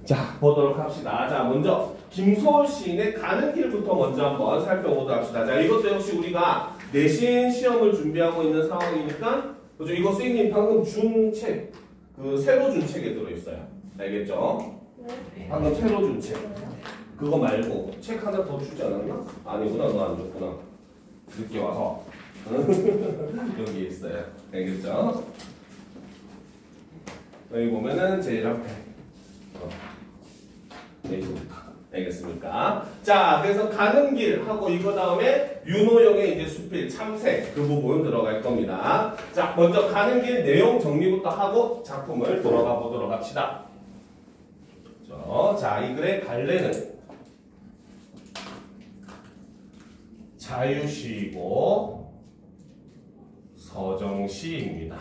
자, 보도록 합시다. 자, 먼저 김소월 시인의 가는 길부터 먼저 한번 살펴보도록 합시다. 자, 이것도 역시 우리가 내신 시험을 준비하고 있는 상황이니까, 그죠? 이거 선생님 방금 준 책, 새로 준 책에 들어있어요. 알겠죠? 방금 새로 준 책. 그거 말고 책 하나 더 주지 않았나? 아니구나, 너 안 줬구나. 늦게 와서. 여기 있어요. 알겠죠? 여기 보면은 제일 앞에. 여기부터. 알겠습니까? 자, 그래서 가는 길 하고 이거 다음에 윤호영의 이제 수필 참새 그 부분 들어갈 겁니다. 자, 먼저 가는 길 내용 정리부터 하고 작품을 돌아가 보도록 합시다. 자, 이 글의 갈래는 자유시이고 서정시입니다.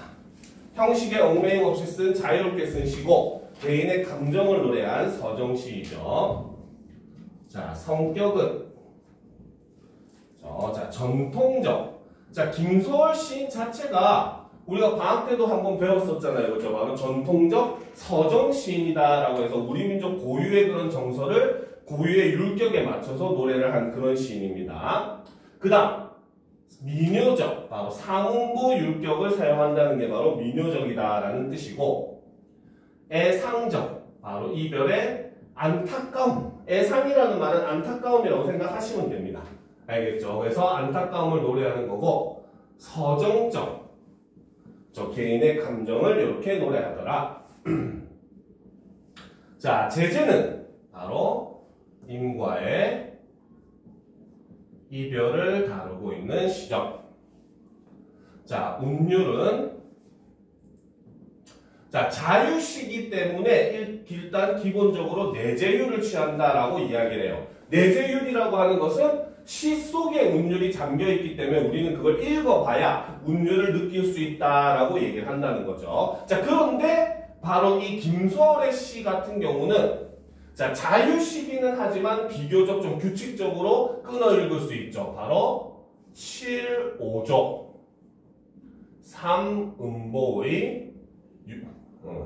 형식에 얽매임 없이 쓴 자유롭게 쓴 시고 개인의 감정을 노래한 서정시이죠. 자, 성격은 자, 전통적. 자, 김소월 시인 자체가 우리가 방학 때도 한번 배웠었잖아요. 그렇죠? 바로 전통적 서정시인이다라고 해서 우리 민족 고유의 그런 정서를 고유의 율격에 맞춰서 노래를 한 그런 시인입니다. 그 다음 민요적, 바로 상응부 율격을 사용한다는 게 바로 민요적이다라는 뜻이고, 애상적, 바로 이별의 안타까움. 애상이라는 말은 안타까움이라고 생각하시면 됩니다. 알겠죠? 그래서 안타까움을 노래하는 거고, 서정적, 저 개인의 감정을 이렇게 노래하더라. 자, 제재는 바로 임과의 이별을 다루고 있는 시죠. 자, 운율은 자, 자유시기 때문에 일단 기본적으로 내재율을 취한다라고 이야기를 해요. 내재율이라고 하는 것은 시 속에 운율이 잠겨있기 때문에 우리는 그걸 읽어봐야 운율을 느낄 수 있다라고 얘기를 한다는 거죠. 자, 그런데 바로 이 김소월의 시 같은 경우는 자, 자유시기는 하지만 비교적 좀 규칙적으로 끊어 읽을 수 있죠. 바로 7, 5조 3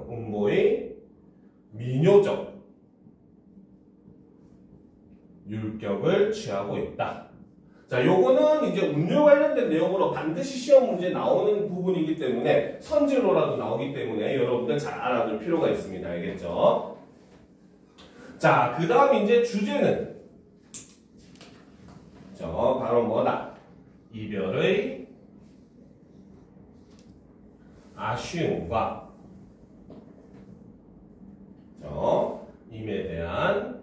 음보의 민요적 율격을 취하고 있다. 자, 요거는 이제 운율 관련된 내용으로 반드시 시험 문제에 나오는 부분이기 때문에 선지로라도 나오기 때문에 여러분들 잘 알아둘 필요가 있습니다. 알겠죠? 자, 그 다음 이제 주제는 바로 뭐다? 이별의 아쉬움과 임에 대한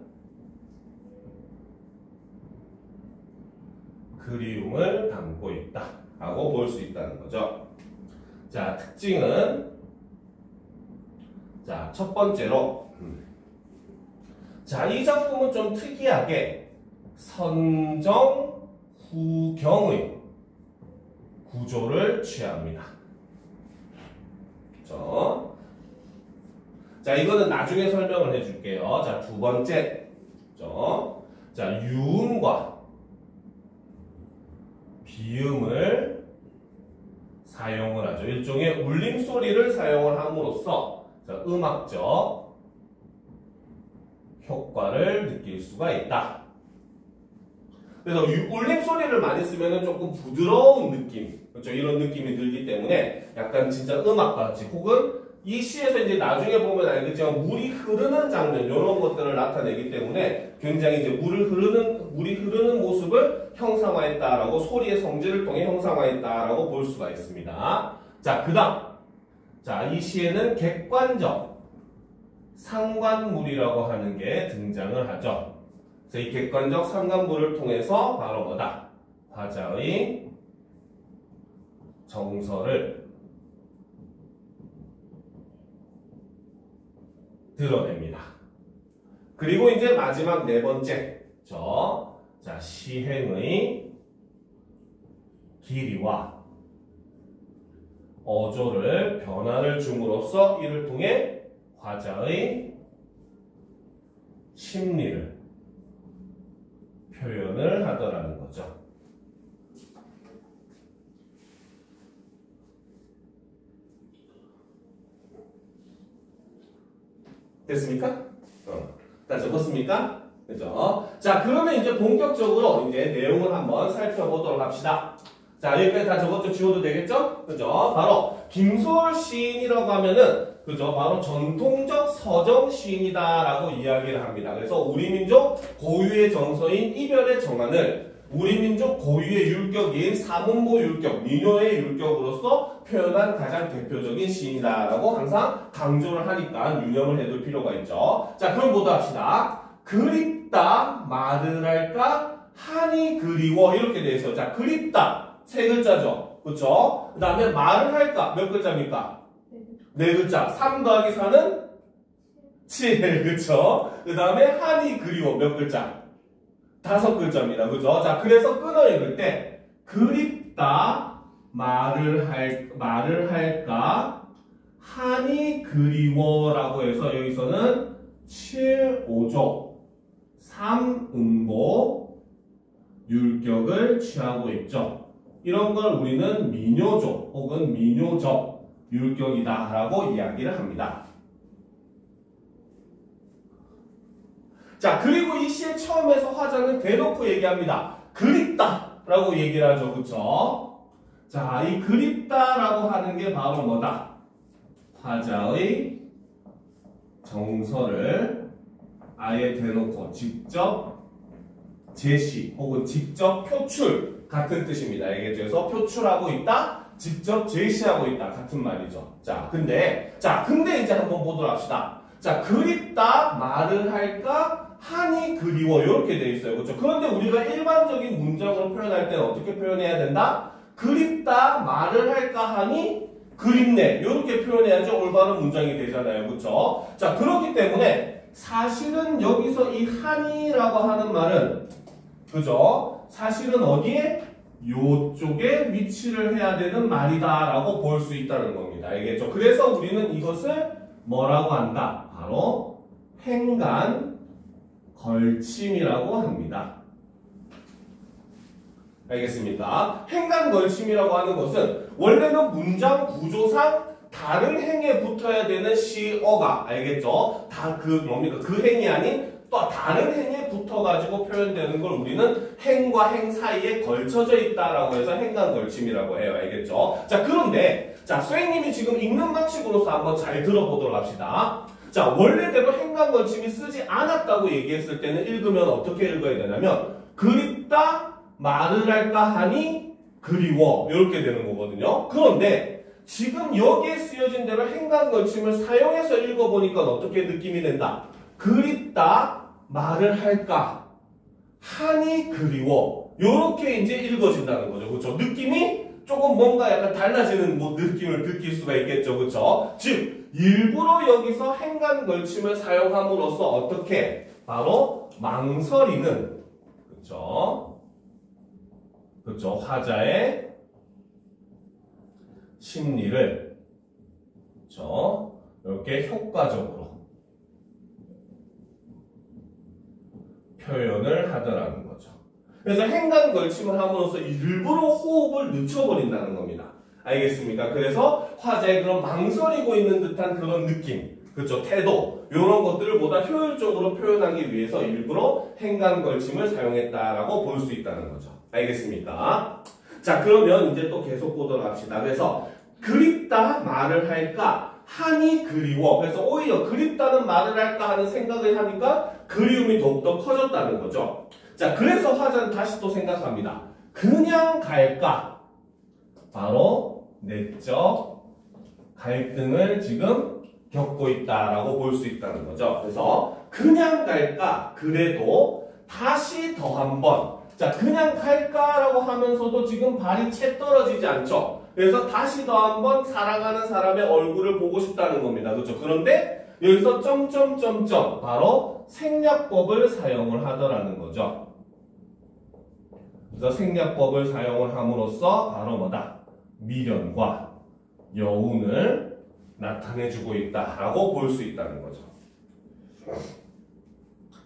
그리움을 담고 있다 하고 볼 수 있다는 거죠. 자, 특징은 자, 첫 번째로 자, 이 작품은 좀 특이하게 선정 후경의 구조를 취합니다. 자, 이거는 나중에 설명을 해줄게요. 자, 두 번째. 자, 유음과 비음을 사용을 하죠. 일종의 울림소리를 사용을 함으로써 자, 음악적 효과를 느낄 수가 있다. 그래서 울림소리를 많이 쓰면 조금 부드러운 느낌, 그렇죠? 이런 느낌이 들기 때문에 약간 진짜 음악같이 혹은 이 시에서 이제 나중에 보면 알겠지만 물이 흐르는 장면 이런 것들을 나타내기 때문에 굉장히 이제 물이 흐르는 모습을 형상화했다라고 소리의 성질을 통해 형상화했다라고 볼 수가 있습니다. 자, 그다음 자, 이 시에는 객관적 상관물이라고 하는 게 등장을 하죠. 그래서 이 객관적 상관물을 통해서 바로 뭐다? 화자의 정서를 드러냅니다. 그리고 이제 마지막 네 번째, 자, 시행의 길이와 어조를 변화를 줌으로써 이를 통해 화자의 심리를 표현을 하더라는 거죠. 됐습니까? 다 적었습니까? 그죠? 자, 그러면 이제 본격적으로 이제 내용을 한번 살펴보도록 합시다. 자, 여기까지 다 적었죠? 지워도 되겠죠? 그죠? 바로 김소월 시인이라고 하면은 그죠? 바로 전통적 서정 시인이다라고 이야기를 합니다. 그래서 우리 민족 고유의 정서인 이별의 정안을 우리 민족 고유의 율격인 사문보 율격, 민요의 율격으로서 표현한 가장 대표적인 시인이다라고 항상 강조를 하니까 유념을 해둘 필요가 있죠. 자, 그럼 보도록 합시다. 그립다, 말을 할까, 한이 그리워 이렇게 돼 있어요. 자, 그립다 세 글자죠. 그렇죠? 그 다음에 말을 할까 몇 글자입니까? 네 글자. 3 더하기 4는 7. 그쵸? 그 다음에 한이 그리워 몇 글자? 5글자입니다. 그죠? 자, 그래서 끊어 읽을 때 그립다 말을 할까 한이 그리워라고 해서 여기서는 7, 5조 3음보 율격을 취하고 있죠. 이런 걸 우리는 민요조 혹은 민요적 율격이다 라고 이야기를 합니다. 자, 그리고 이 시의 처음에서 화자는 대놓고 얘기합니다. 그립다 라고 얘기를 하죠. 그쵸? 자, 이 그립다 라고 하는 게 바로 뭐다? 화자의 정서를 아예 대놓고 직접 제시 혹은 직접 표출 같은 뜻입니다. 알겠죠? 그래서 표출하고 있다, 직접 제시하고 있다 같은 말이죠. 자, 근데 이제 한번 보도록 합시다. 자, 그립다 말을 할까 한이 그리워 이렇게 돼 있어요. 그렇죠? 그런데 우리가 일반적인 문장으로 표현할 때는 어떻게 표현해야 된다? 그립다 말을 할까 하니 그립네 이렇게 표현해야죠. 올바른 문장이 되잖아요. 그렇죠? 자, 그렇기 때문에 사실은 여기서 이 한이라고 하는 말은 그죠? 사실은 어디에? 요쪽에 위치를 해야 되는 말이다라고 볼 수 있다는 겁니다. 알겠죠? 그래서 우리는 이것을 뭐라고 한다? 바로 행간 걸침이라고 합니다. 알겠습니까? 행간 걸침이라고 하는 것은 원래는 문장 구조상 다른 행에 붙어야 되는 시어가 알겠죠? 다 뭡니까? 그 행이 아닌 또 다른 행에 붙어가지고 표현되는 걸 우리는 행과 행 사이에 걸쳐져 있다라고 해서 행간 걸침이라고 해요. 알겠죠? 자, 그런데 선생님이 지금 읽는 방식으로서 한번 잘 들어보도록 합시다. 자, 원래대로 행간 걸침이 쓰지 않았다고 얘기했을 때는 읽으면 어떻게 읽어야 되냐면 그립다 말을 할까 하니 그리워 이렇게 되는 거거든요. 그런데 지금 여기에 쓰여진 대로 행간 걸침을 사용해서 읽어보니까 어떻게 느낌이 된다? 그립다 말을 할까 하니 그리워 요렇게 이제 읽어진다는 거죠. 그렇죠? 느낌이 조금 뭔가 약간 달라지는 느낌을 느낄 수가 있겠죠. 그렇죠? 즉 일부러 여기서 행간 걸침을 사용함으로써 어떻게 바로 망설이는 그렇죠? 화자의 심리를 그렇죠? 이렇게 효과적으로 표현을 하더라는 거죠. 그래서 행간 걸침을 함으로써 일부러 호흡을 늦춰버린다는 겁니다. 알겠습니까? 그래서 화자의 그런 망설이고 있는 듯한 그런 느낌, 그렇죠? 태도, 이런 것들을 보다 효율적으로 표현하기 위해서 일부러 행간 걸침을 사용했다라고 볼 수 있다는 거죠. 알겠습니까? 자, 그러면 이제 또 계속 보도록 합시다. 그래서 그립다 말을 할까 하니 그리워. 그래서 오히려 그립다는 말을 할까 하는 생각을 하니까 그리움이 더욱더 커졌다는 거죠. 자, 그래서 화자는 다시 또 생각합니다. 그냥 갈까? 바로 내적 갈등을 지금 겪고 있다라고 볼 수 있다는 거죠. 그래서 그냥 갈까? 그래도 다시 더 한번. 자, 그냥 갈까라고 하면서도 지금 발이 채 떨어지지 않죠. 그래서 다시 더 한번 사랑하는 사람의 얼굴을 보고 싶다는 겁니다. 그렇죠? 그런데 여기서 점점점점 바로 생략법을 사용을 하더라는 거죠. 그래서 생략법을 사용을 함으로써 바로 뭐다? 미련과 여운을 나타내주고 있다라고 볼 수 있다는 거죠.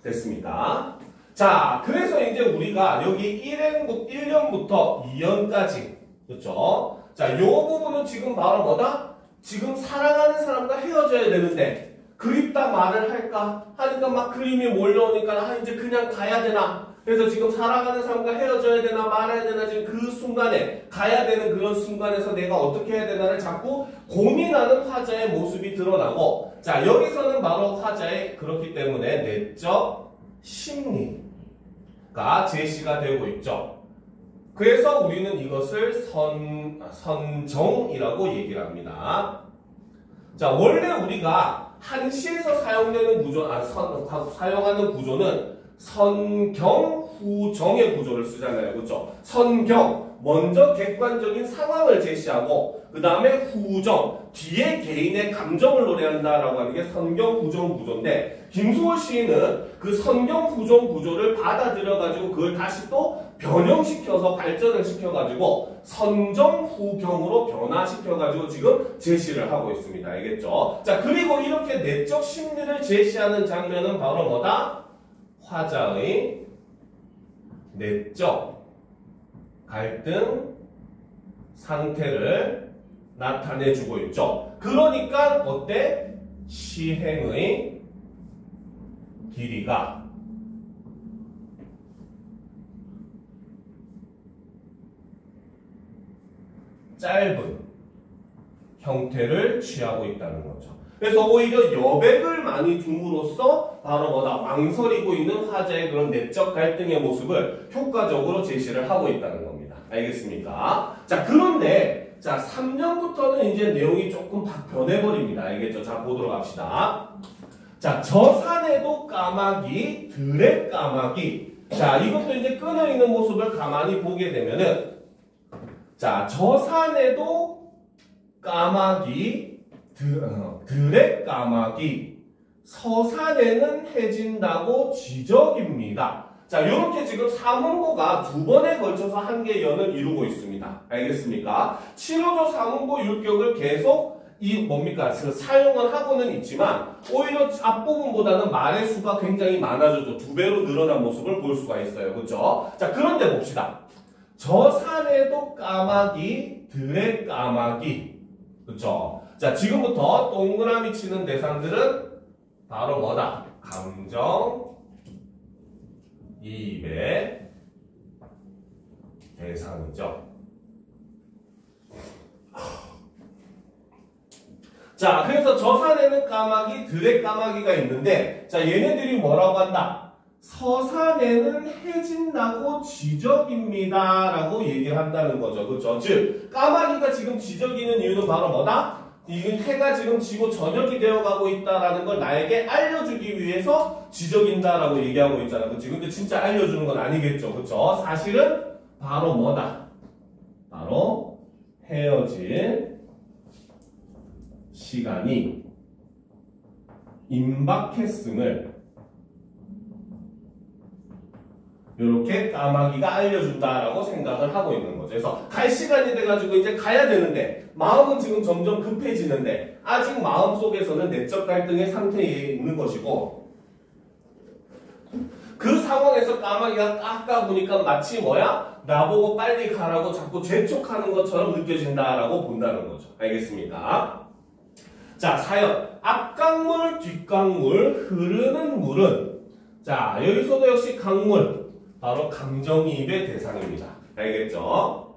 됐습니까? 자, 그래서 이제 우리가 여기 1년부터 2년까지 그렇죠? 자, 요 부분은 지금 바로 뭐다? 지금 사랑하는 사람과 헤어져야 되는데 그립다 말을 할까 하니까 막 그림이 몰려오니까 이제 그냥 가야 되나. 그래서 지금 살아가는 삶과 헤어져야 되나 말아야 되나 지금 그 순간에 가야 되는 그런 순간에서 내가 어떻게 해야 되나를 자꾸 고민하는 화자의 모습이 드러나고, 자 여기서는 바로 화자의 그렇기 때문에 내적 심리가 제시가 되고 있죠. 그래서 우리는 이것을 선정이라고 얘기를 합니다. 자 원래 우리가 한시에서 사용되는 구조, 사용하는 구조는 선경후정의 구조를 쓰잖아요. 그렇죠? 선경, 먼저 객관적인 상황을 제시하고 그 다음에 후정, 뒤에 개인의 감정을 노래한다라고 하는 게 선경후정 구조인데, 김소월 시인은 그 선경후정 구조를 받아들여가지고 그걸 다시 또 변형시켜서 발전을 시켜가지고 선정후경으로 변화시켜가지고 지금 제시를 하고 있습니다. 알겠죠? 자 그리고 이렇게 내적 심리를 제시하는 장면은 바로 뭐다? 화자의 내적 갈등 상태를 나타내주고 있죠. 그러니까 어때? 시행의 길이가 짧은 형태를 취하고 있다는 거죠. 그래서 오히려 여백을 많이 둠으로써 바로 뭐다? 망설이고 있는 화자의 그런 내적 갈등의 모습을 효과적으로 제시를 하고 있다는 겁니다. 알겠습니까? 자, 그런데 자 3년부터는 이제 내용이 조금 변해버립니다. 알겠죠? 자, 보도록 합시다. 자, 저 산에도 까마귀, 들의 까마귀. 자, 이것도 이제 끊어있는 모습을 가만히 보게 되면은, 자, 저 산에도 까마귀, 들의 까마귀, 서산에는 해진다고 지적입니다. 자, 이렇게 지금 사문보가 두 번에 걸쳐서 한 개의 연을 이루고 있습니다. 알겠습니까? 7호조 사문보 율격을 계속 사용을 하고는 있지만, 오히려 앞부분보다는 말의 수가 굉장히 많아졌죠. 2배로 늘어난 모습을 볼 수가 있어요. 그렇죠? 자, 그런데 봅시다. 저 산에도 까마귀, 들의 까마귀. 그렇죠? 자, 지금부터 동그라미 치는 대상들은 바로 뭐다? 감정 이입의 대상이죠. 자, 그래서 저 산에는 까마귀, 들의 까마귀가 있는데, 자, 얘네들이 뭐라고 한다? 서산에는 해진다고 지적입니다. 라고 얘기를 한다는 거죠. 그렇죠? 즉, 까마귀가 지금 지적이는 이유는 바로 뭐다? 이 해가 지금 지고 저녁이 되어가고 있다라는 걸 나에게 알려주기 위해서 지적인다라고 얘기하고 있잖아. 그렇지? 근데 진짜 알려주는 건 아니겠죠. 그렇죠? 사실은 바로 뭐다? 바로 헤어질 시간이 임박했음을 이렇게 까마귀가 알려준다라고 생각을 하고 있는 거죠. 그래서 갈 시간이 돼가지고 이제 가야 되는데 마음은 지금 점점 급해지는데 아직 마음속에서는 내적 갈등의 상태에 있는 것이고, 그 상황에서 까마귀가 깎아보니까 마치 뭐야? 나보고 빨리 가라고 자꾸 재촉하는 것처럼 느껴진다라고 본다는 거죠. 알겠습니까? 자, 사연. 앞강물, 뒷강물, 흐르는 물은, 자, 여기서도 역시 강물, 바로 감정이입의 대상입니다. 알겠죠?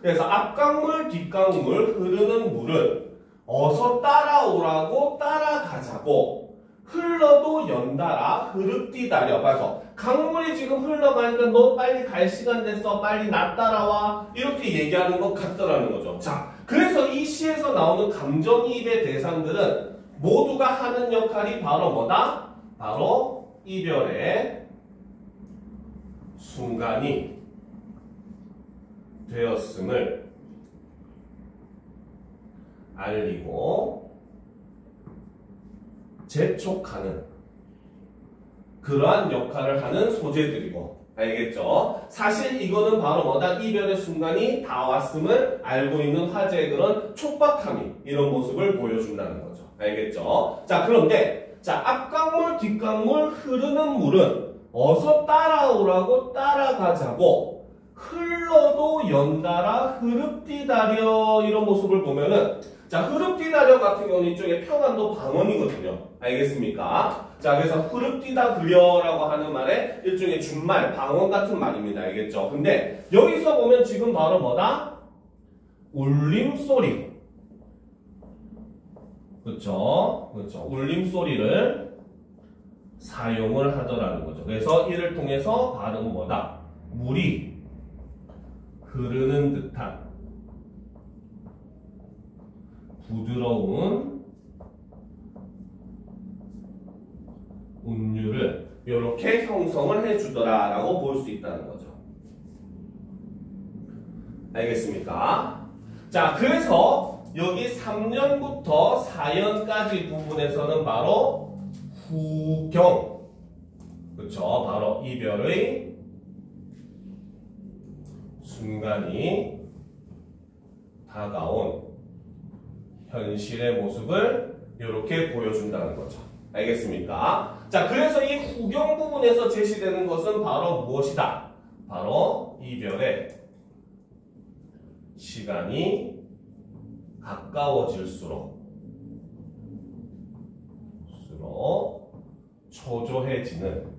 그래서 앞강물, 뒷강물, 흐르는 물은 어서 따라오라고 따라가자고, 흘러도 연달아 흐르뛰다려. 봐서 강물이 지금 흘러가니까 너 빨리 갈 시간 됐어, 빨리 나 따라와, 이렇게 얘기하는 것 같더라는 거죠. 자, 그래서 이 시에서 나오는 감정이입의 대상들은 모두가 하는 역할이 바로 뭐다? 바로 이별의 순간이 되었음을 알리고 재촉하는 그러한 역할을 하는 소재들이고, 알겠죠? 사실 이거는 바로 뭐다? 이별의 순간이 다 왔음을 알고 있는 화제의 그런 촉박함이 이런 모습을 보여준다는 거죠. 알겠죠? 자, 그런데 자, 앞강물, 뒷강물, 흐르는 물은 어서 따라오라고 따라가자고, 흘러도 연달아 흐르뛰다려, 이런 모습을 보면은, 자, 흐릅디다력 같은 경우는 이쪽에 평안도 방언이거든요. 알겠습니까? 자, 그래서 흐릅디다 그려라고 하는 말에 일종의 준말, 방언 같은 말입니다. 알겠죠? 근데 여기서 보면 지금 바로 뭐다? 울림소리. 그렇죠? 그렇죠. 울림소리를 사용을 하더라는 거죠. 그래서 이를 통해서 발음은 뭐다? 물이 흐르는 듯한 부드러운 운율을 이렇게 형성을 해주더라라고 볼 수 있다는 거죠. 알겠습니까? 자, 그래서 여기 3년부터 4년까지 부분에서는 바로 후경, 그렇죠? 바로 이별의 순간이 다가온 현실의 모습을 이렇게 보여준다는 거죠. 알겠습니까? 자, 그래서 이 후경 부분에서 제시되는 것은 바로 무엇이다? 바로 이별의 시간이 가까워질수록 초조해지는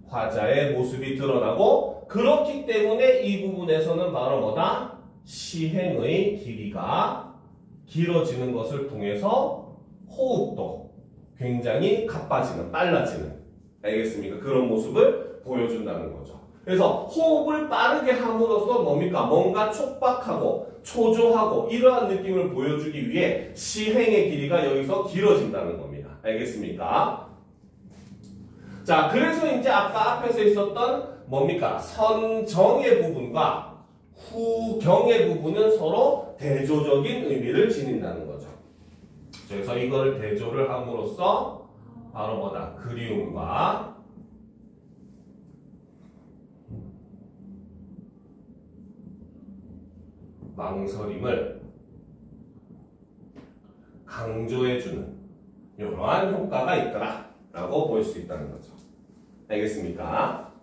화자의 모습이 드러나고, 그렇기 때문에 이 부분에서는 바로 뭐다? 시행의 길이가 길어지는 것을 통해서 호흡도 굉장히 가빠지는, 빨라지는, 알겠습니까? 그런 모습을 보여준다는 거죠. 그래서 호흡을 빠르게 함으로써 뭡니까? 뭔가 촉박하고 초조하고 이러한 느낌을 보여주기 위해 시행의 길이가 여기서 길어진다는 겁니다. 알겠습니까? 자, 그래서 이제 아까 앞에서 있었던 뭡니까? 선정의 부분과 후경의 부분은 서로 대조적인 의미를 지닌다는 거죠. 그래서 이걸 대조를 함으로써 바로 뭐다? 그리움과 망설임을 강조해주는 이러한 효과가 있더라 라고 볼 수 있다는 거죠. 알겠습니까?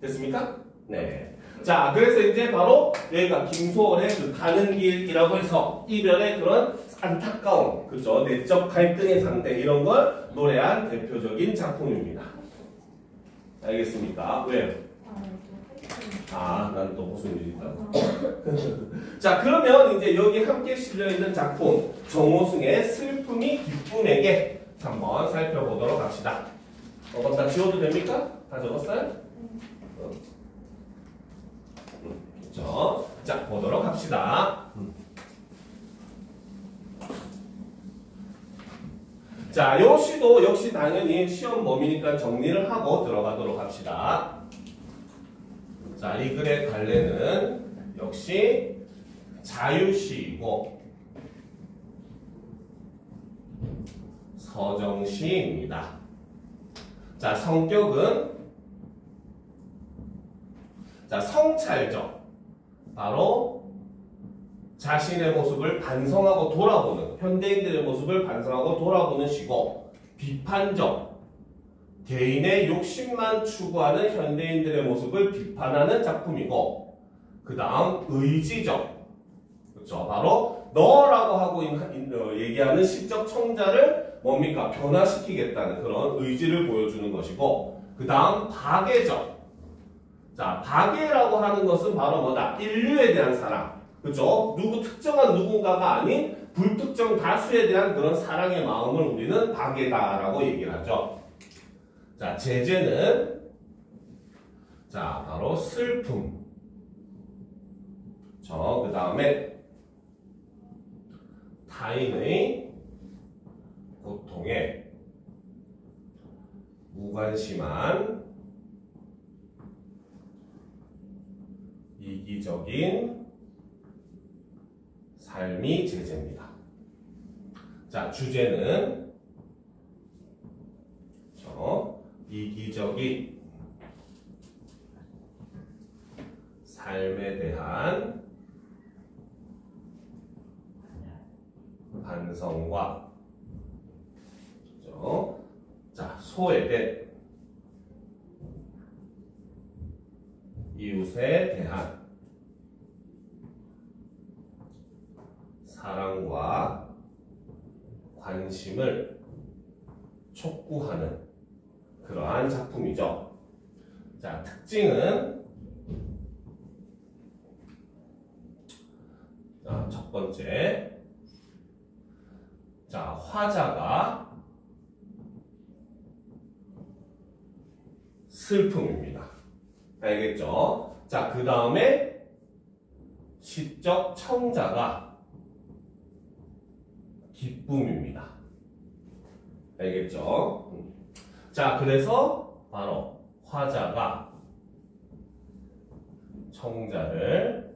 됐습니까? 네. 자, 그래서 이제 바로 여기가 김소월의 그 가는 길이라고 해서 이별의 그런 안타까움, 그죠? 내적 갈등의 상태, 이런 걸 노래한 대표적인 작품입니다. 알겠습니까? 왜요? 난 또 무슨 일이 있다고. 자, 그러면 이제 여기 함께 실려있는 작품 정호승의 슬픔이 기쁨에게 한번 살펴보도록 합시다. 그럼 다 지워도 됩니까? 다 적었어요? 그렇죠. 자, 보도록 합시다. 자, 요 시도 역시 당연히 시험 범위니까 정리를 하고 들어가도록 합시다. 자, 이 글의 갈래는 역시 자유시이고 서정시입니다. 자, 성격은 성찰적, 바로 자신의 모습을 반성하고 돌아보는, 현대인들의 모습을 반성하고 돌아보는 시고, 비판적, 개인의 욕심만 추구하는 현대인들의 모습을 비판하는 작품이고, 그 다음 의지적, 그렇죠? 바로 너라고 하고 얘기하는 시적 청자를 뭡니까? 변화시키겠다는 그런 의지를 보여주는 것이고, 그 다음 박애적. 자, 박애라고 하는 것은 바로 뭐다? 인류에 대한 사랑, 그렇죠? 특정한 누군가가 아닌 불특정 다수에 대한 그런 사랑의 마음을 우리는 박애다라고 얘기를 하죠. 자, 제재는 바로 슬픔. 그 다음에 타인의 고통에 무관심한 이기적인 삶이 제재입니다. 자, 주제는 이기적인 삶에 대한 반성과 소외된 이웃에 대한 사랑과 관심을 촉구하는 그러한 작품이죠. 자, 특징은 첫 번째, 자, 화자가 슬픔입니다. 알겠죠? 자, 그 다음에 시적 청자가 기쁨입니다. 알겠죠? 자, 그래서 바로 화자가 청자를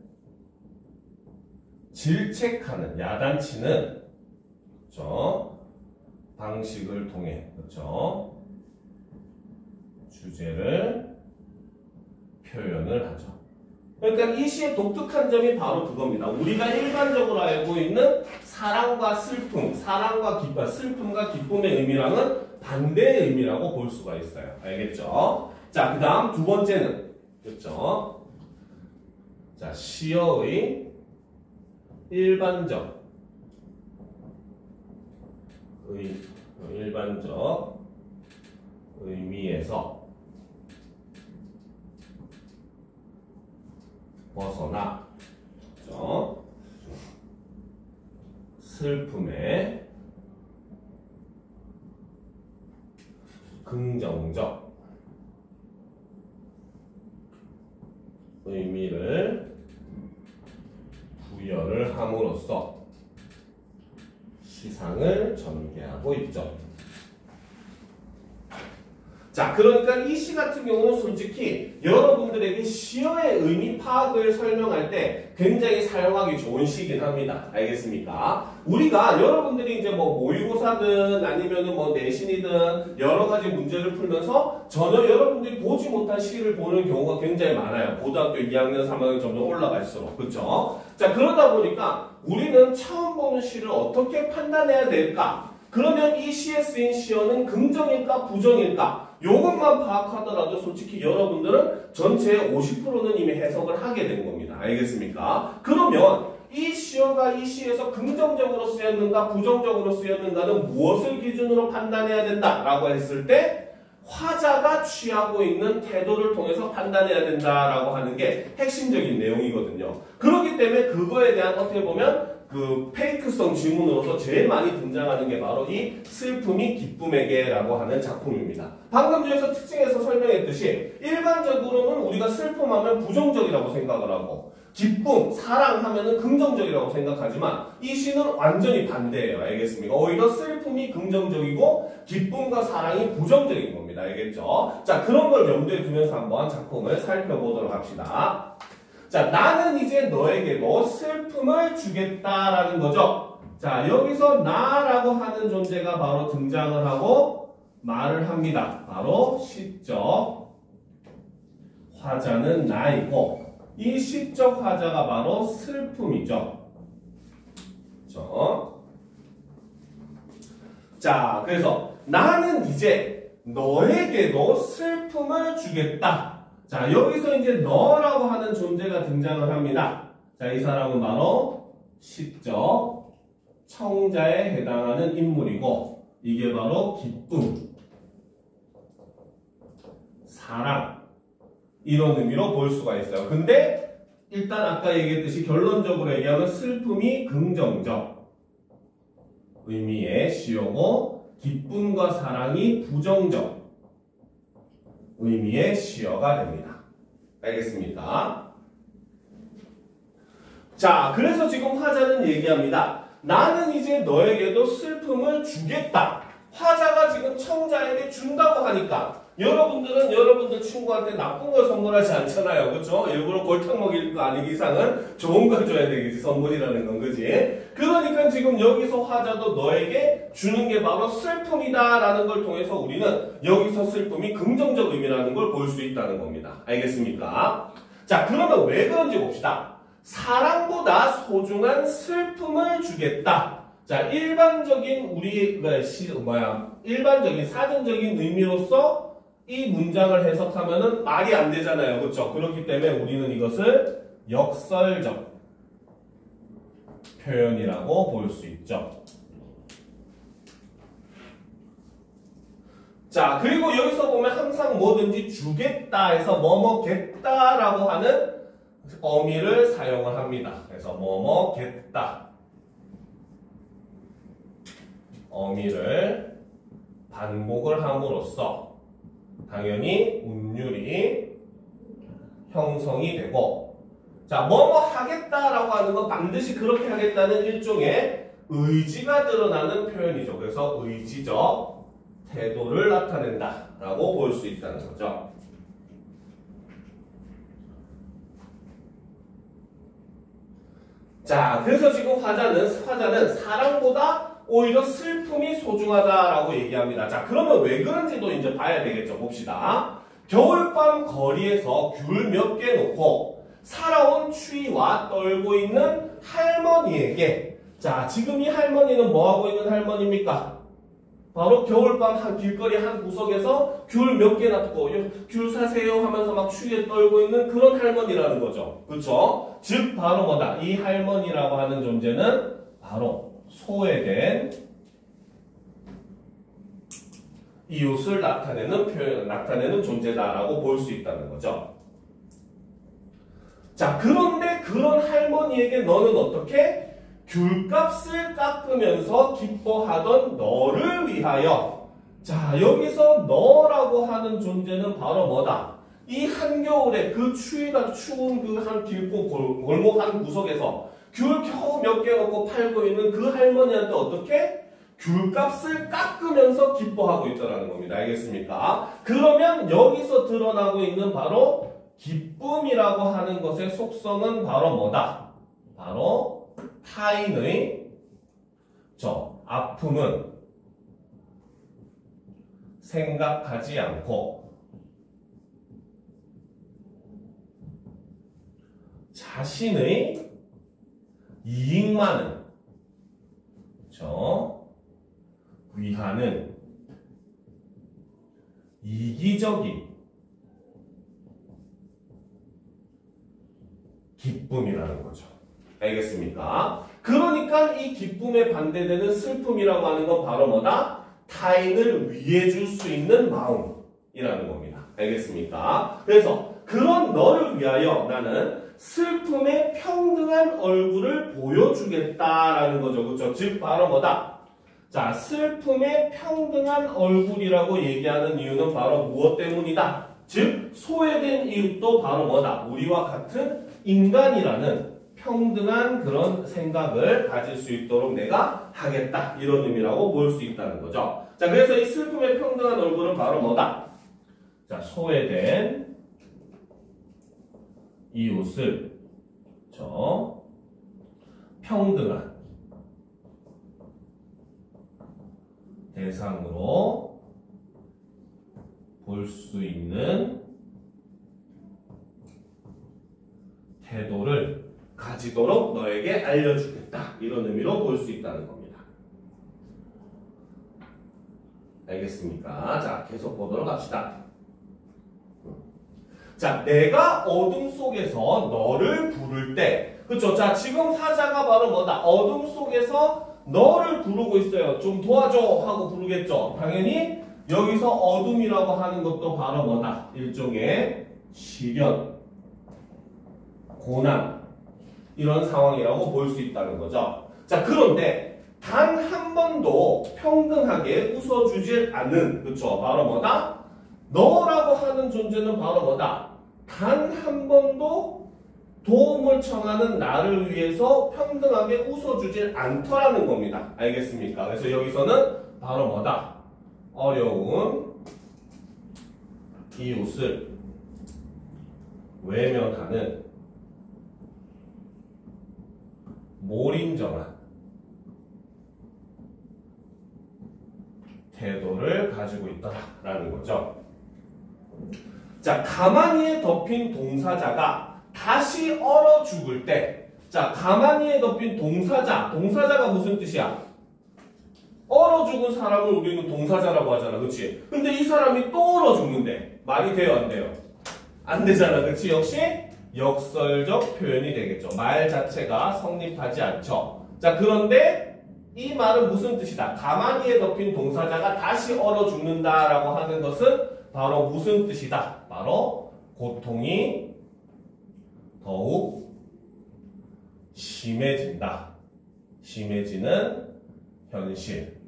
질책하는, 야단치는, 그렇죠? 방식을 통해, 그렇죠? 주제를 표현을 하죠. 그러니까 이 시의 독특한 점이 바로 그겁니다. 우리가 일반적으로 알고 있는 사랑과 슬픔, 사랑과 기쁨, 슬픔과 기쁨의 의미랑은 반대의 의미라고 볼 수가 있어요. 알겠죠? 자, 그 다음 두 번째는, 그렇죠? 자, 시어의 일반적 의미에서 벗어나, 그렇죠? 슬픔의 긍정적 의미를 부여를 함으로써 시상을 전개하고 있죠. 자, 그러니까 이 시 같은 경우는 솔직히 여러분들에게 시어의 의미 파악을 설명할 때 굉장히 사용하기 좋은 시긴 합니다. 알겠습니까? 우리가 여러분들이 이제 뭐 모의고사든 아니면은 뭐 내신이든 여러 가지 문제를 풀면서 전혀 여러분들이 보지 못한 시를 보는 경우가 굉장히 많아요. 고등학교 2학년, 3학년 점점 올라갈수록. 그렇죠? 자, 그러다 보니까 우리는 처음 보는 시를 어떻게 판단해야 될까? 그러면 이 시에 쓰인 시어는 긍정일까 부정일까? 요것만 파악하더라도 솔직히 여러분들은 전체의 50%는 이미 해석을 하게 된 겁니다. 알겠습니까? 그러면 이 시어가 이 시에서 긍정적으로 쓰였는가 부정적으로 쓰였는가는 무엇을 기준으로 판단해야 된다라고 했을 때 화자가 취하고 있는 태도를 통해서 판단해야 된다라고 하는 게 핵심적인 내용이거든요. 그렇기 때문에 그거에 대한 어떻게 보면 그 페이크성 지문으로서 제일 많이 등장하는 게 바로 이 슬픔이 기쁨에게라고 하는 작품입니다. 방금 전에서 특징에서 설명했듯이 일반적으로는 우리가 슬픔하면 부정적이라고 생각을 하고 기쁨, 사랑하면은 긍정적이라고 생각하지만 이 시는 완전히 반대예요. 알겠습니까? 오히려 슬픔이 긍정적이고 기쁨과 사랑이 부정적인 겁니다. 알겠죠? 자, 그런 걸 염두에 두면서 한번 작품을 살펴보도록 합시다. 자, 나는 이제 너에게도 슬픔을 주겠다라는 거죠. 자, 여기서 나라고 하는 존재가 바로 등장을 하고 말을 합니다. 바로 시적 화자는 나이고 이 시적 화자가 바로 슬픔이죠. 그렇죠? 자, 그래서 나는 이제 너에게도 슬픔을 주겠다. 자, 여기서 이제 너라고 하는 존재가 등장을 합니다. 자, 이 사람은 바로 시적 청자에 해당하는 인물이고 이게 바로 기쁨, 사랑 이런 의미로 볼 수가 있어요. 근데 일단 아까 얘기했듯이 결론적으로 얘기하면 슬픔이 긍정적 의미의 시어고 기쁨과 사랑이 부정적 의미의 시어가 됩니다. 알겠습니까? 자, 그래서 지금 화자는 얘기합니다. 나는 이제 너에게도 슬픔을 주겠다. 화자가 지금 청자에게 준다고 하니까 여러분들은 여러분들 친구한테 나쁜 걸 선물하지 않잖아요. 그렇죠? 일부러 골탕 먹일 거 아닌 이상은 좋은 걸 줘야 되겠지. 선물이라는 건. 그지? 그러니까 지금 여기서 화자도 너에게 주는 게 바로 슬픔이다라는 걸 통해서 우리는 여기서 슬픔이 긍정적 의미라는 걸 볼 수 있다는 겁니다. 알겠습니까? 자, 그러면 왜 그런지 봅시다. 사랑보다 소중한 슬픔을 주겠다. 자, 일반적인 일반적인 사전적인 의미로서 이 문장을 해석하면은 말이 안 되잖아요. 그렇죠? 그렇기 때문에 우리는 이것을 역설적 표현이라고 볼 수 있죠. 자, 그리고 여기서 보면 항상 뭐든지 주겠다 해서 뭐뭐겠다라고 하는 어미를 사용을 합니다. 그래서 뭐뭐겠다 어미를 반복을 함으로써 당연히 운율이 형성이 되고, 자, 뭐뭐 하겠다라고 하는 건 반드시 그렇게 하겠다는 일종의 의지가 드러나는 표현이죠. 그래서 의지적 태도를 나타낸다라고 볼 수 있다는 거죠. 자, 그래서 지금 화자는 사랑보다 오히려 슬픔이 소중하다라고 얘기합니다. 자, 그러면 왜 그런지도 이제 봐야 되겠죠. 봅시다. 겨울밤 거리에서 귤 몇 개 놓고 살아온 추위와 떨고 있는 할머니에게, 자, 지금 이 할머니는 뭐 하고 있는 할머니입니까? 바로 겨울밤 한 길거리 한 구석에서 귤 몇 개 놔두고 귤 사세요 하면서 막 추위에 떨고 있는 그런 할머니라는 거죠. 그렇죠? 즉 바로 뭐다? 이 할머니라고 하는 존재는 바로 소외된 이웃을 나타내는 존재다라고 볼 수 있다는 거죠. 자, 그런데 그런 할머니에게 너는 어떻게? 귤값을 깎으면서 기뻐하던 너를 위하여. 자, 여기서 너라고 하는 존재는 바로 뭐다? 이 한겨울에 그 추위가 추운 그 한 길고 골목 한 구석에서 귤 겨우 몇 개 넣고 팔고 있는 그 할머니한테 어떻게? 귤값을 깎으면서 기뻐하고 있다는 겁니다. 알겠습니까? 그러면 여기서 드러나고 있는 바로 기쁨이라고 하는 것의 속성은 바로 뭐다? 바로 타인의 아픔은 생각하지 않고 자신의 이익만을 위하는 이기적인 기쁨이라는 거죠. 알겠습니까? 그러니까 이 기쁨에 반대되는 슬픔이라고 하는 건 바로 뭐다? 타인을 위해 줄 수 있는 마음이라는 겁니다. 알겠습니까? 그래서 그런 너를 위하여 나는 슬픔의 평등한 얼굴을 보여주겠다라는 거죠. 그렇죠? 즉 바로 뭐다? 자, 슬픔의 평등한 얼굴이라고 얘기하는 이유는 바로 무엇 때문이다? 즉 소외된 이웃도 바로 뭐다? 우리와 같은 인간이라는 평등한 그런 생각을 가질 수 있도록 내가 하겠다. 이런 의미라고 볼 수 있다는 거죠. 자, 그래서 이 슬픔의 평등한 얼굴은 바로 뭐다? 자, 소외된 이웃을 평등한 대상으로 볼 수 있는 태도를 가지도록 너에게 알려주겠다. 이런 의미로 볼 수 있다는 겁니다. 알겠습니까? 자, 계속 보도록 합시다. 자, 내가 어둠 속에서 너를 부를 때, 그쵸? 자, 지금 화자가 바로 뭐다? 어둠 속에서 너를 부르고 있어요. 좀 도와줘 하고 부르겠죠? 당연히 여기서 어둠이라고 하는 것도 바로 뭐다? 일종의 시련, 고난, 이런 상황이라고 볼 수 있다는 거죠. 자, 그런데 단 한 번도 평등하게 웃어주질 않는, 그쵸? 바로 뭐다? 너라고 하는 존재는 바로 뭐다? 단 한 번도 도움을 청하는 나를 위해서 평등하게 웃어주질 않더라는 겁니다. 알겠습니까? 그래서 여기서는 바로 뭐다? 어려운 이웃을 외면하는 몰인정한 태도를 가지고 있다라는 거죠. 자, 가만히에 덮인 동사자가 다시 얼어 죽을 때, 자, 가만히에 덮인 동사자가 무슨 뜻이야? 얼어 죽은 사람을 우리는 동사자라고 하잖아. 그치? 근데 이 사람이 또 얼어 죽는데 말이 돼요? 안 돼요? 안 되잖아. 그치? 역시 역설적 표현이 되겠죠. 말 자체가 성립하지 않죠. 자, 그런데 이 말은 무슨 뜻이다? 가만히에 덮인 동사자가 다시 얼어 죽는다라고 하는 것은 바로 무슨 뜻이다? 바로 고통이 더욱 심해진다. 심해지는 현실.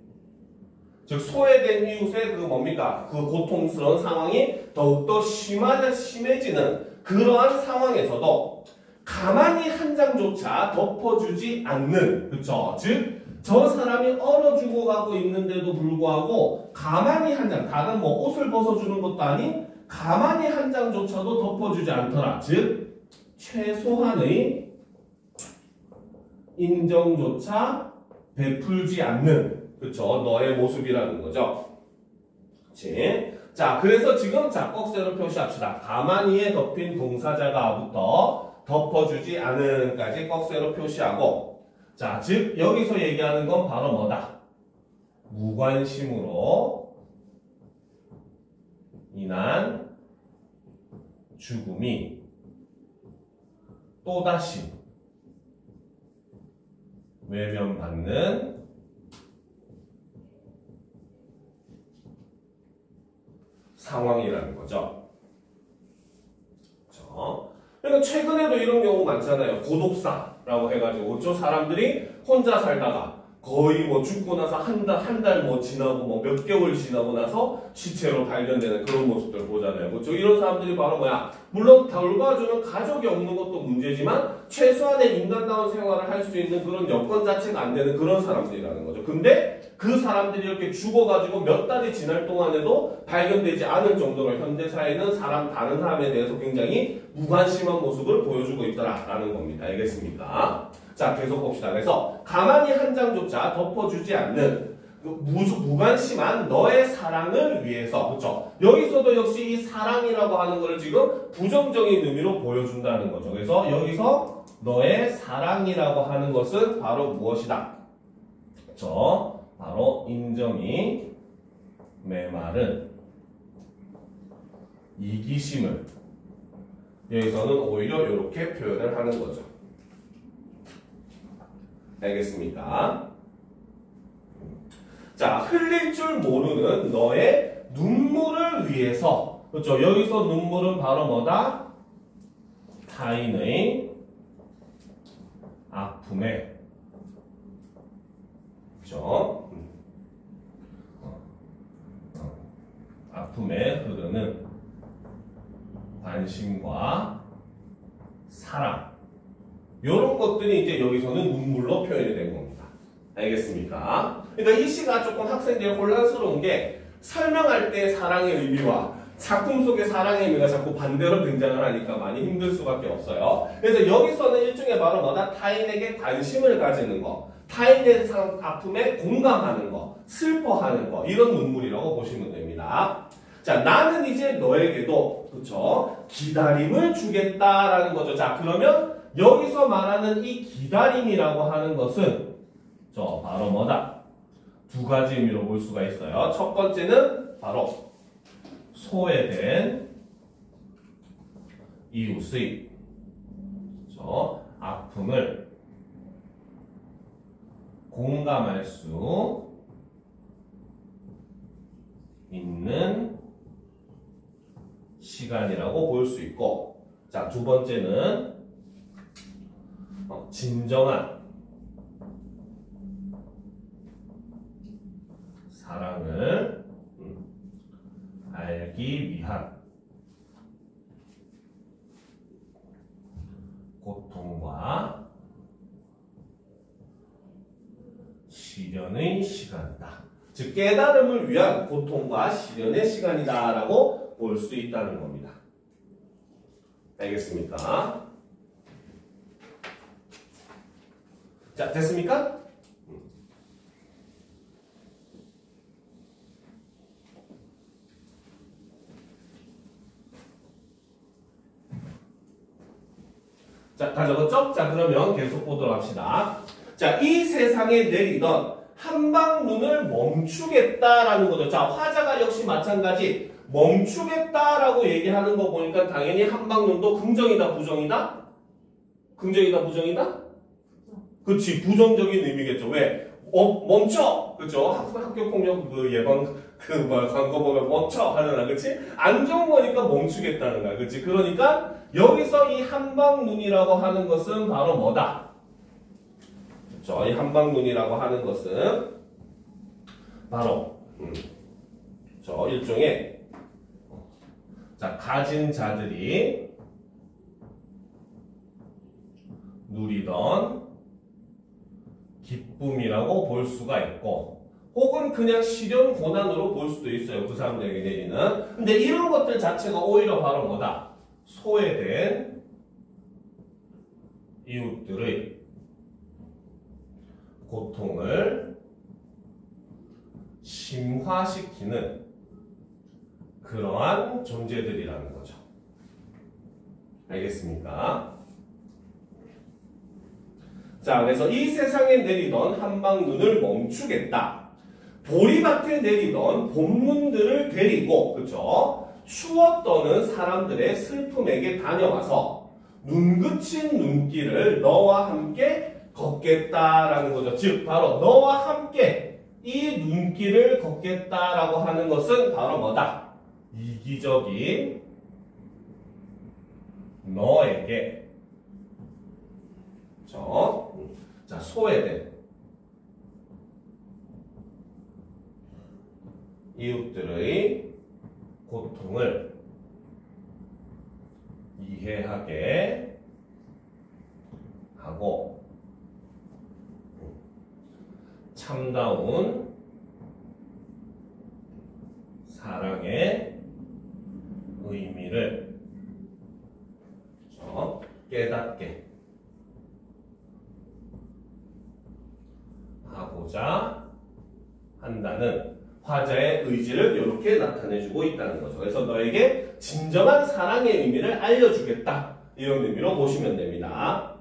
즉 소외된 이웃의 그 뭡니까? 그 고통스러운 상황이 더욱더 심해지는 그러한 상황에서도 가만히 한 장조차 덮어주지 않는, 그쵸? 즉 저 사람이 얼어 죽어가고 있는데도 불구하고 가만히 한 장, 다른 뭐 옷을 벗어주는 것도 아닌 가만히 한 장조차도 덮어주지 않더라. 즉 최소한의 인정조차 베풀지 않는, 그쵸? 너의 모습이라는 거죠. 그치? 자, 그래서 지금 꺽쇠로 표시합시다. 가만히에 덮인 동사자가부터 덮어주지 않은까지 꺽쇠로 표시하고, 자, 즉 여기서 얘기하는 건 바로 뭐다? 무관심으로 인한 죽음이 또다시 외면받는 상황이라는 거죠. 그렇죠? 그러니까 최근에도 이런 경우 많잖아요. 고독사라고 해가지고 저 사람들이 혼자 살다가 거의 뭐 죽고 나서 한 달 뭐 지나고 뭐 몇 개월 지나고 나서 시체로 발견되는 그런 모습들 보잖아요. 그렇죠? 이런 사람들이 바로 뭐야? 물론 돌봐주는 가족이 없는 것도 문제지만 최소한의 인간다운 생활을 할 수 있는 그런 여건 자체가 안 되는 그런 사람들이라는 거죠. 근데 그 사람들이 이렇게 죽어가지고 몇 달이 지날 동안에도 발견되지 않을 정도로 현대사회는 다른 사람에 대해서 굉장히 무관심한 모습을 보여주고 있더라라는 겁니다. 알겠습니까? 자, 계속 봅시다. 그래서 가만히 한 장조차 덮어주지 않는 무관심한 너의 사랑을 위해서, 그렇죠? 여기서도 역시 이 사랑이라고 하는 것을 지금 부정적인 의미로 보여준다는 거죠. 그래서 여기서 너의 사랑이라고 하는 것은 바로 무엇이다? 그렇죠? 바로 인정이 메마른 이기심을 여기서는 오히려 이렇게 표현을 하는 거죠. 알겠습니까? 자, 흘릴 줄 모르는 너의 눈물을 위해서, 그렇죠? 여기서 눈물은 바로 뭐다? 타인의 아픔에, 그렇죠? 아픔에 흐르는 관심과 사랑, 이런 것들이 이제 여기서는 눈물로 표현이 된 겁니다. 알겠습니까? 그러니까 이 시가 조금 학생들이 혼란스러운 게 설명할 때 사랑의 의미와 작품 속의 사랑의 의미가 자꾸 반대로 등장을 하니까 많이 힘들 수밖에 없어요. 그래서 여기서는 일종의 바로 뭐다? 타인에게 관심을 가지는 거, 타인의 아픔에 공감하는 거, 슬퍼하는 거, 이런 눈물이라고 보시면 됩니다. 자, 나는 이제 너에게도, 그쵸? 기다림을 주겠다라는 거죠. 자, 그러면 여기서 말하는 이 기다림이라고 하는 것은 바로 뭐다? 두 가지 의미로 볼 수가 있어요. 첫 번째는 바로 소외된 이웃의 아픔을 공감할 수 있는 시간이라고 볼 수 있고, 자, 두 번째는 진정한 사랑을 알기 위한 고통과 시련의 시간이다. 즉 깨달음을 위한 고통과 시련의 시간이다 라고 볼 수 있다는 겁니다. 알겠습니까? 자, 됐습니까? 자, 다 적었죠? 자, 그러면 계속 보도록 합시다. 자, 이 세상에 내리던 한방 눈을 멈추겠다라는 거죠. 자, 화자가 역시 마찬가지 멈추겠다라고 얘기하는 거 보니까 당연히 한방 눈도 긍정이다, 부정이다? 긍정이다, 부정이다? 그치, 부정적인 의미겠죠. 왜? 멈춰! 그쵸? 학교폭력 예방, 광고 보면 멈춰! 하잖아. 그치? 안 좋은 거니까 멈추겠다는 거야. 그치? 그러니까, 여기서 이 한방눈이라고 하는 것은 바로 뭐다? 그쵸? 이 한방눈이라고 하는 것은, 바로, 일종의, 자, 가진 자들이 누리던 기쁨이라고 볼 수가 있고, 혹은 그냥 시련 고난으로 볼 수도 있어요. 그 사람들에게 내리는. 근데 이런 것들 자체가 오히려 바로 뭐다? 소외된 이웃들의 고통을 심화시키는 그러한 존재들이라는 거죠. 알겠습니까? 자, 그래서 이 세상에 내리던 한방눈을 멈추겠다. 보리밭에 내리던 봄눈들을 데리고, 그쵸? 추워 떠는 사람들의 슬픔에게 다녀와서 눈 그친 눈길을 너와 함께 걷겠다라는 거죠. 즉, 바로 너와 함께 이 눈길을 걷겠다라고 하는 것은 바로 뭐다? 이기적인 너에게, 자, 소외된 이웃들의 고통을 이해하게 하고 참다운 사랑의 의미를 깨닫게 하고자 한다는 화자의 의지를 이렇게 나타내주고 있다는 거죠. 그래서 너에게 진정한 사랑의 의미를 알려주겠다. 이런 의미로 보시면 됩니다.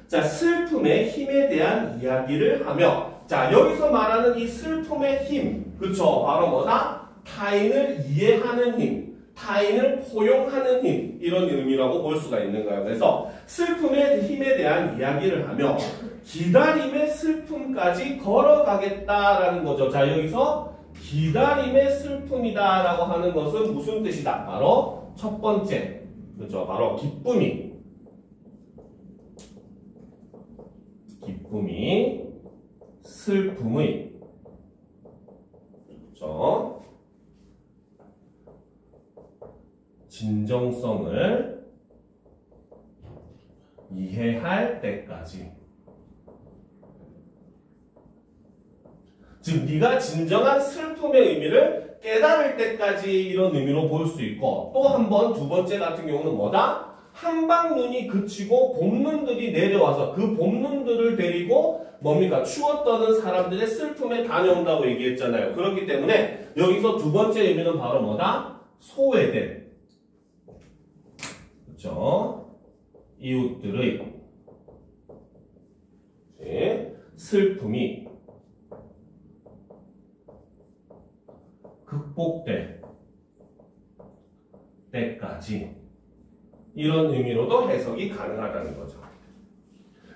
자, 슬픔의 힘에 대한 이야기를 하며, 자, 여기서 말하는 이 슬픔의 힘, 그쵸? 바로 뭐다? 타인을 이해하는 힘, 타인을 포용하는 힘, 이런 의미라고 볼 수가 있는 거예요. 그래서 슬픔의 힘에 대한 이야기를 하며 기다림의 슬픔까지 걸어가겠다라는 거죠. 자, 여기서 기다림의 슬픔이다라고 하는 것은 무슨 뜻이다? 바로 첫 번째, 그렇죠? 바로 기쁨이 슬픔의, 그렇죠? 진정성을 이해할 때까지. 즉, 네가 진정한 슬픔의 의미를 깨달을 때까지 이런 의미로 볼 수 있고, 또 한 번, 두 번째 같은 경우는 뭐다? 한방눈이 그치고 봄눈들이 내려와서 그 봄눈들을 데리고 뭡니까? 추워 떠는 사람들의 슬픔에 다녀온다고 얘기했잖아요. 그렇기 때문에 여기서 두 번째 의미는 바로 뭐다? 소외된, 그렇죠? 이웃들의 슬픔이 극복될 때까지, 이런 의미로도 해석이 가능하다는 거죠.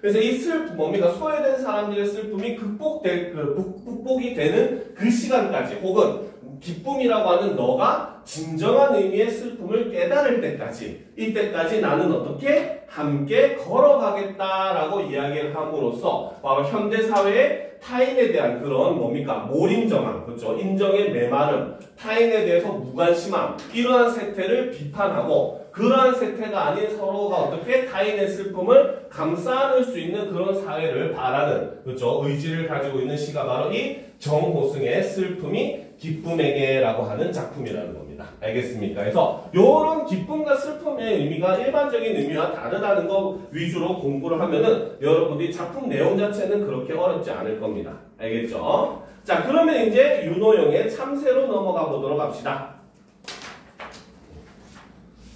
그래서 이 슬픔, 뭡니까? 소외된 사람들의 슬픔이 극복이 되는 그 시간까지, 혹은 기쁨이라고 하는 너가 진정한 의미의 슬픔을 깨달을 때까지, 이때까지 나는 어떻게 함께 걸어가겠다라고 이야기를 함으로써 바로 현대사회의 타인에 대한 그런 뭡니까? 몰인정함, 그렇죠? 인정의 메마름, 타인에 대해서 무관심함, 이러한 세태를 비판하고, 그러한 세태가 아닌 서로가 어떻게 타인의 슬픔을 감싸 안을 수 있는 그런 사회를 바라는, 그렇죠? 의지를 가지고 있는 시가 바로 이 정호승의 슬픔이 기쁨에게라고 하는 작품이라는 겁니다. 알겠습니까? 그래서 이런 기쁨과 슬픔의 의미가 일반적인 의미와 다르다는 거 위주로 공부를 하면은 여러분들이 작품 내용 자체는 그렇게 어렵지 않을 겁니다. 알겠죠? 자, 그러면 이제 윤호영의 참새로 넘어가 보도록 합시다.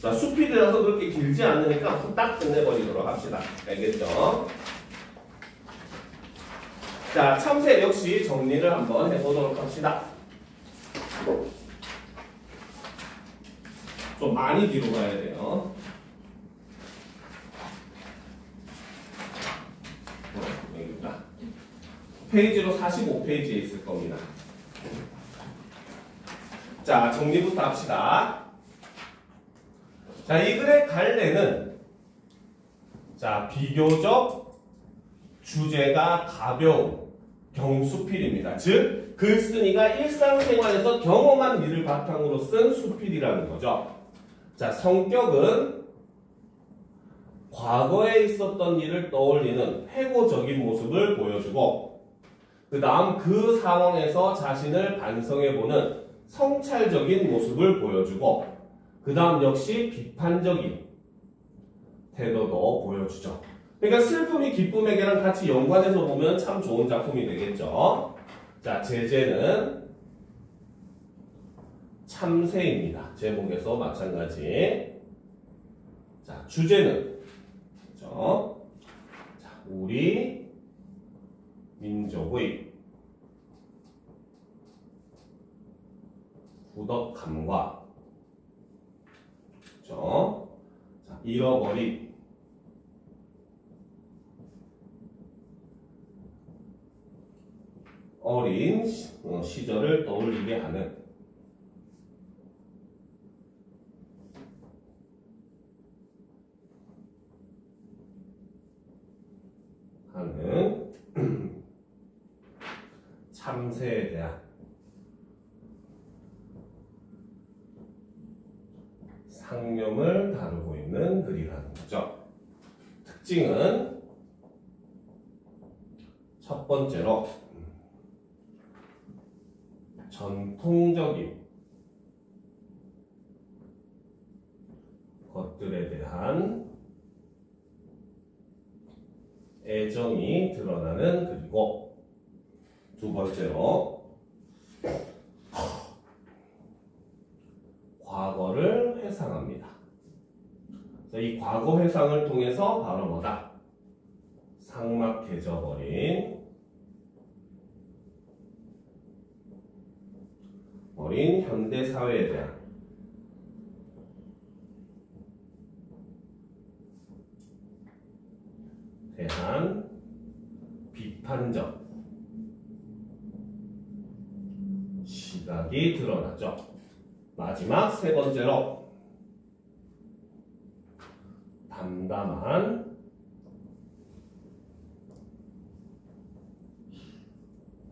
자, 수필이라서 그렇게 길지 않으니까 후딱 끝내버리도록 합시다. 알겠죠? 자, 참새 역시 정리를 한번 해보도록 합시다. 좀 많이 뒤로 가야 돼요. 여기다. 페이지로 45페이지에 있을 겁니다. 자, 정리부터 합시다. 자, 이 글의 갈래는 자, 비교적 주제가 가벼운 경수필입니다. 즉, 글쓴이가 일상생활에서 경험한 일을 바탕으로 쓴 수필이라는 거죠. 자, 성격은 과거에 있었던 일을 떠올리는 회고적인 모습을 보여주고, 그 다음 그 상황에서 자신을 반성해보는 성찰적인 모습을 보여주고, 그 다음 역시 비판적인 태도도 보여주죠. 그러니까 슬픔이 기쁨에게랑 같이 연관해서 보면 참 좋은 작품이 되겠죠. 자, 제재는 참새입니다. 제목에서 마찬가지. 자, 주제는 그렇죠? 자, 우리 민족의 부덕함과 그렇죠? 자, 잃어버린 어린 시절을 떠올리게 하는 참새에 대한 상념을 다루고 있는 글이라는 거죠. 특징은 첫 번째로 전통적인 것들에 대한 애정이 드러나는 글이고, 두 번째로 과거를 회상합니다. 이 과거 회상을 통해서 바로 뭐다? 삭막해져버린 현대사회에 대한 비판적 시각이 드러나죠. 마지막 세 번째로 담담한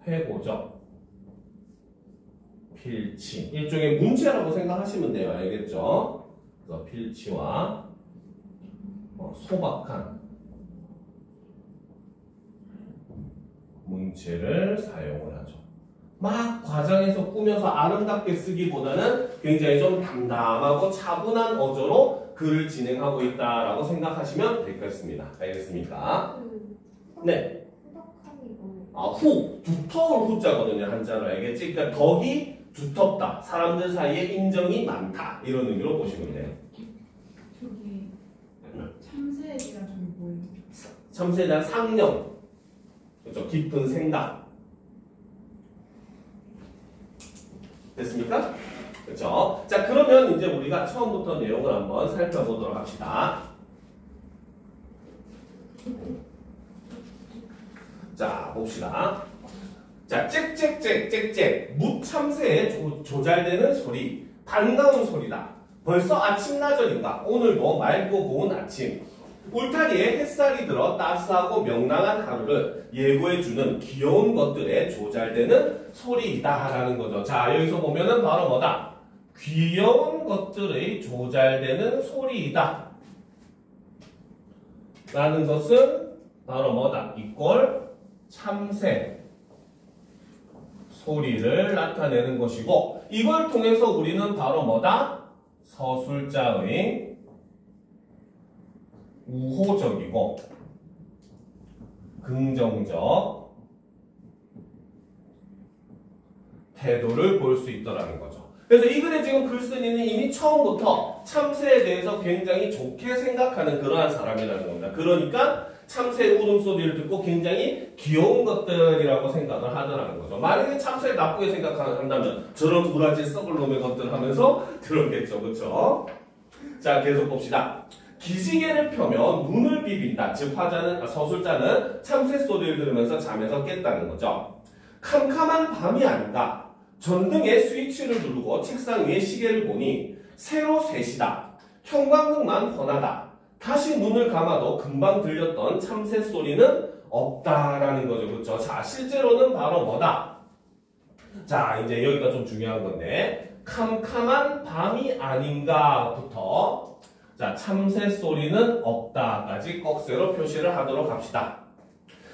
회고적 필치, 일종의 문체라고 생각하시면 돼요. 알겠죠? 그래서 필치와 소박한 문체를 사용을 하죠. 막 과장해서 꾸며서 아름답게 쓰기보다는 굉장히 좀 담담하고 차분한 어조로 글을 진행하고 있다라고 생각하시면 될 것 같습니다. 알겠습니까? 네. 두터울 후자거든요. 한자로 알겠지? 그러니까 덕이 두텁다. 사람들 사이에 인정이 많다. 이런 의미로 보시면 돼요. 저기 참새에 대한 저기 뭐예요? 참새에 대한 상념. 그렇죠? 깊은 생각. 됐습니까? 그렇죠? 자, 그러면 이제 우리가 처음부터 내용을 한번 살펴보도록 합시다. 자, 봅시다. 자, 짹짹짹짹짹 무참새에 조잘되는 소리, 반가운 소리다. 벌써 아침나절인가? 오늘도 맑고 고운 아침. 울타리에 햇살이 들어 따스하고 명랑한 하루를 예고해주는 귀여운 것들에 조잘되는 소리이다라는 거죠. 자, 여기서 보면은 바로 뭐다? 귀여운 것들의 조잘되는 소리이다 라는 것은 바로 뭐다? 이꼴 참새 소리를 나타내는 것이고, 이걸 통해서 우리는 바로 뭐다? 서술자의 우호적이고 긍정적 태도를 볼 수 있더라는 거죠. 그래서 이 글에 지금 글쓴이는 이미 처음부터 참새에 대해서 굉장히 좋게 생각하는 그러한 사람이라는 겁니다. 그러니까 참새의 울음소리를 듣고 굉장히 귀여운 것들이라고 생각을 하더라는 거죠. 만약에 참새를 나쁘게 생각한다면 저런 우라지 썩을 놈의 것들 하면서 들었겠죠. 그렇죠? 자, 계속 봅시다. 기지개를 펴면 눈을 비빈다. 즉 서술자는 참새 소리를 들으면서 잠에서 깼다는 거죠. 캄캄한 밤이 아닌가. 전등에 스위치를 누르고 책상 위에 시계를 보니 새로 3시다. 형광등만 훤하다. 다시 눈을 감아도 금방 들렸던 참새 소리는 없다라는 거죠. 그렇죠? 자, 실제로는 바로 뭐다? 자, 이제 여기가 좀 중요한 건데 캄캄한 밤이 아닌가부터 자, 참새 소리는 없다까지 꺽쇠로 표시를 하도록 합시다.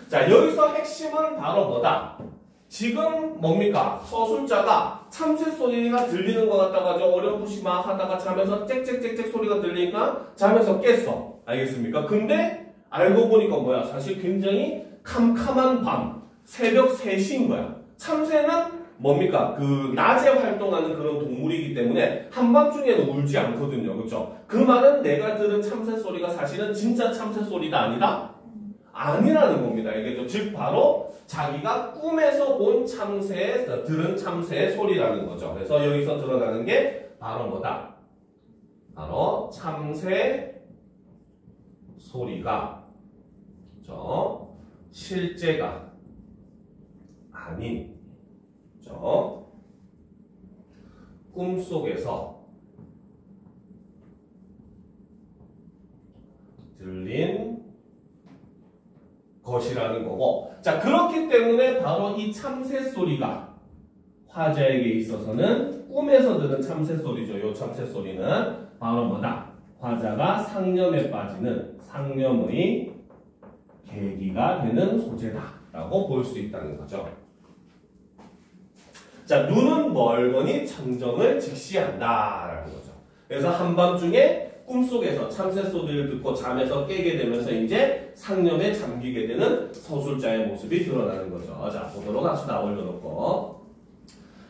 자, 여기서 핵심은 바로 뭐다? 지금 뭡니까? 서술자가 참새 소리가 들리는 것 같다가 좀 어렴풋이 막 하다가 잠에서 짹짹짹짹 소리가 들리니까 잠에서 깼어. 알겠습니까? 근데 알고 보니까 뭐야? 사실 굉장히 캄캄한 밤, 새벽 3시인 거야. 참새는 뭡니까? 그 낮에 활동하는 그런 동물이기 때문에 한밤중에는 울지 않거든요. 그렇죠? 그 말은 내가 들은 참새 소리가 사실은 진짜 참새 소리가 아니다? 아니라는 겁니다. 이게 즉 바로 자기가 꿈에서 본 참새, 들은 참새의 소리라는 거죠. 그래서 여기서 드러나는 게 바로 뭐다? 바로 참새 소리가 그렇죠? 실제가 아닌 그렇죠? 꿈속에서 들린 것이라는 거고, 자, 그렇기 때문에 바로 이 참새 소리가 화자에게 있어서는 꿈에서 들은 참새 소리죠. 요 참새 소리는 바로 뭐다? 화자가 상념에 빠지는 상념의 계기가 되는 소재다라고 볼 수 있다는 거죠. 자, 눈은 멀거니 청정을 직시한다라는 거죠. 그래서 한밤중에 꿈속에서 참새 소리를 듣고 잠에서 깨게 되면서 이제 상념에 잠기게 되는 서술자의 모습이 드러나는 거죠. 자, 보도록 합시다. 올려놓고.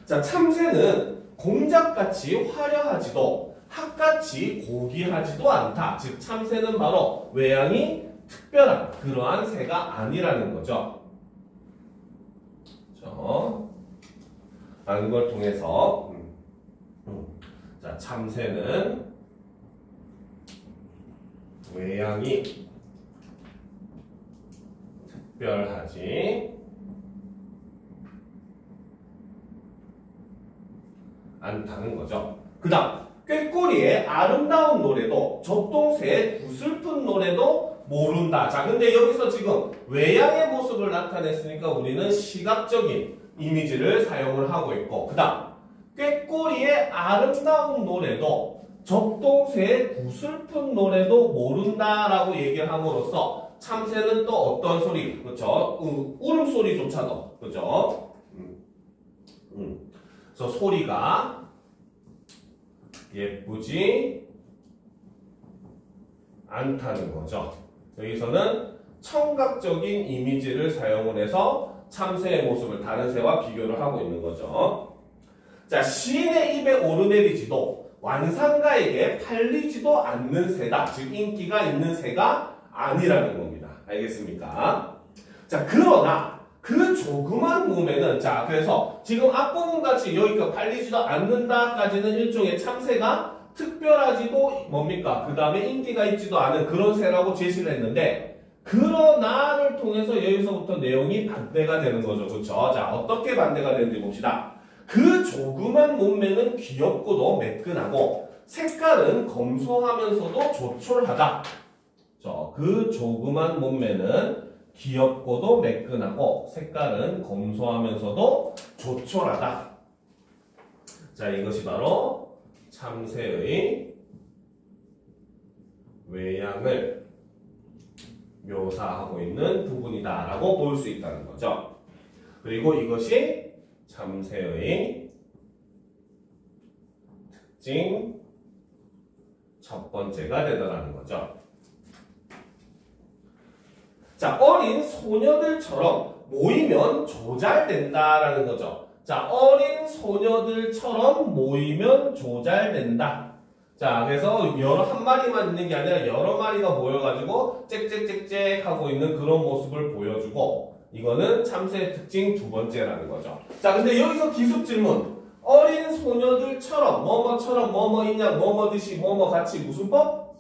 자, 참새는 공작같이 화려하지도 학같이 고귀하지도 않다. 즉, 참새는 바로 외양이 특별한 그러한 새가 아니라는 거죠. 그렇죠? 라는 걸 통해서 자, 참새는 외양이 특별하지 않다는 거죠. 그 다음 꾀꼬리의 아름다운 노래도 적동새의 구슬픈 노래도 모른다. 자, 근데 여기서 지금 외양의 모습을 나타냈으니까 우리는 시각적인 이미지를 사용을 하고 있고, 그 다음 꾀꼬리의 아름다운 노래도 적동새의 구슬픈 노래도 모른다라고 얘기를 함으로써 참새는 또 어떤 소리, 그렇죠? 울음소리조차도, 그렇죠? 그래서 소리가 예쁘지 않다는 거죠. 여기서는 청각적인 이미지를 사용을 해서 참새의 모습을 다른 새와 비교를 하고 있는 거죠. 자, 시인의 입에 오르내리지도 완상가에게 팔리지도 않는 새다. 즉 인기가 있는 새가 아니라는 겁니다. 알겠습니까? 자, 그러나 그 조그만 몸에는 자, 그래서 지금 앞부분 같이 여기가 팔리지도 않는다까지는 일종의 참새가 특별하지도 뭡니까? 그 다음에 인기가 있지도 않은 그런 새라고 제시를 했는데, 그러나를 통해서 여기서부터 내용이 반대가 되는 거죠. 그렇죠? 자, 어떻게 반대가 되는지 봅시다. 그 조그만 몸매는 귀엽고도 매끈하고 색깔은 검소하면서도 조촐하다. 그 조그만 몸매는 귀엽고도 매끈하고 색깔은 검소하면서도 조촐하다. 자, 이것이 바로 참새의 외양을 묘사하고 있는 부분이다라고 볼 수 있다는 거죠. 그리고 이것이 참새의 특징 첫 번째가 되더라는 거죠. 자, 어린 소녀들처럼 모이면 조잘된다라는 거죠. 자, 어린 소녀들처럼 모이면 조잘된다. 자, 그래서 여러 한 마리만 있는 게 아니라 여러 마리가 모여가지고 짹짹짹짹 하고 있는 그런 모습을 보여주고 이거는 참새의 특징 두 번째라는 거죠. 자, 근데 여기서 기습 질문. 어린 소녀들처럼 뭐뭐처럼 뭐뭐 있냐 뭐뭐듯이 뭐뭐 같이 무슨 법?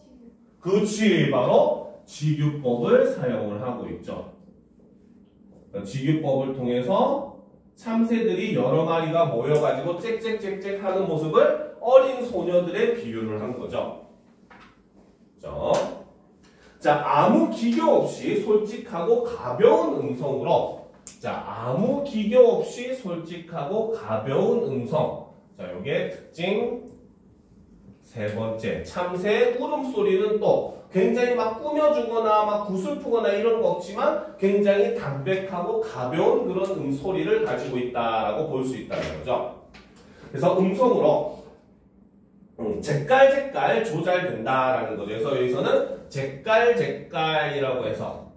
그렇지, 바로 직유법을 사용을 하고 있죠. 직유법을 통해서 참새들이 여러 마리가 모여가지고 짹짹짹짹 하는 모습을 어린 소녀들의 비유를 한 거죠. 그렇죠? 자, 아무 기교 없이 솔직하고 가벼운 음성으로 자, 아무 기교 없이 솔직하고 가벼운 음성. 자, 요게 특징 세 번째. 참새의 울음소리는 또 굉장히 막 꾸며주거나 막 구슬프거나 이런 거 없지만 굉장히 담백하고 가벼운 그런 소리를 가지고 있다라고 볼 수 있다는 거죠. 그래서 음성으로 잿깔잿깔 조잘된다라는 거죠. 그래서 여기서는 잿깔잿깔이라고 해서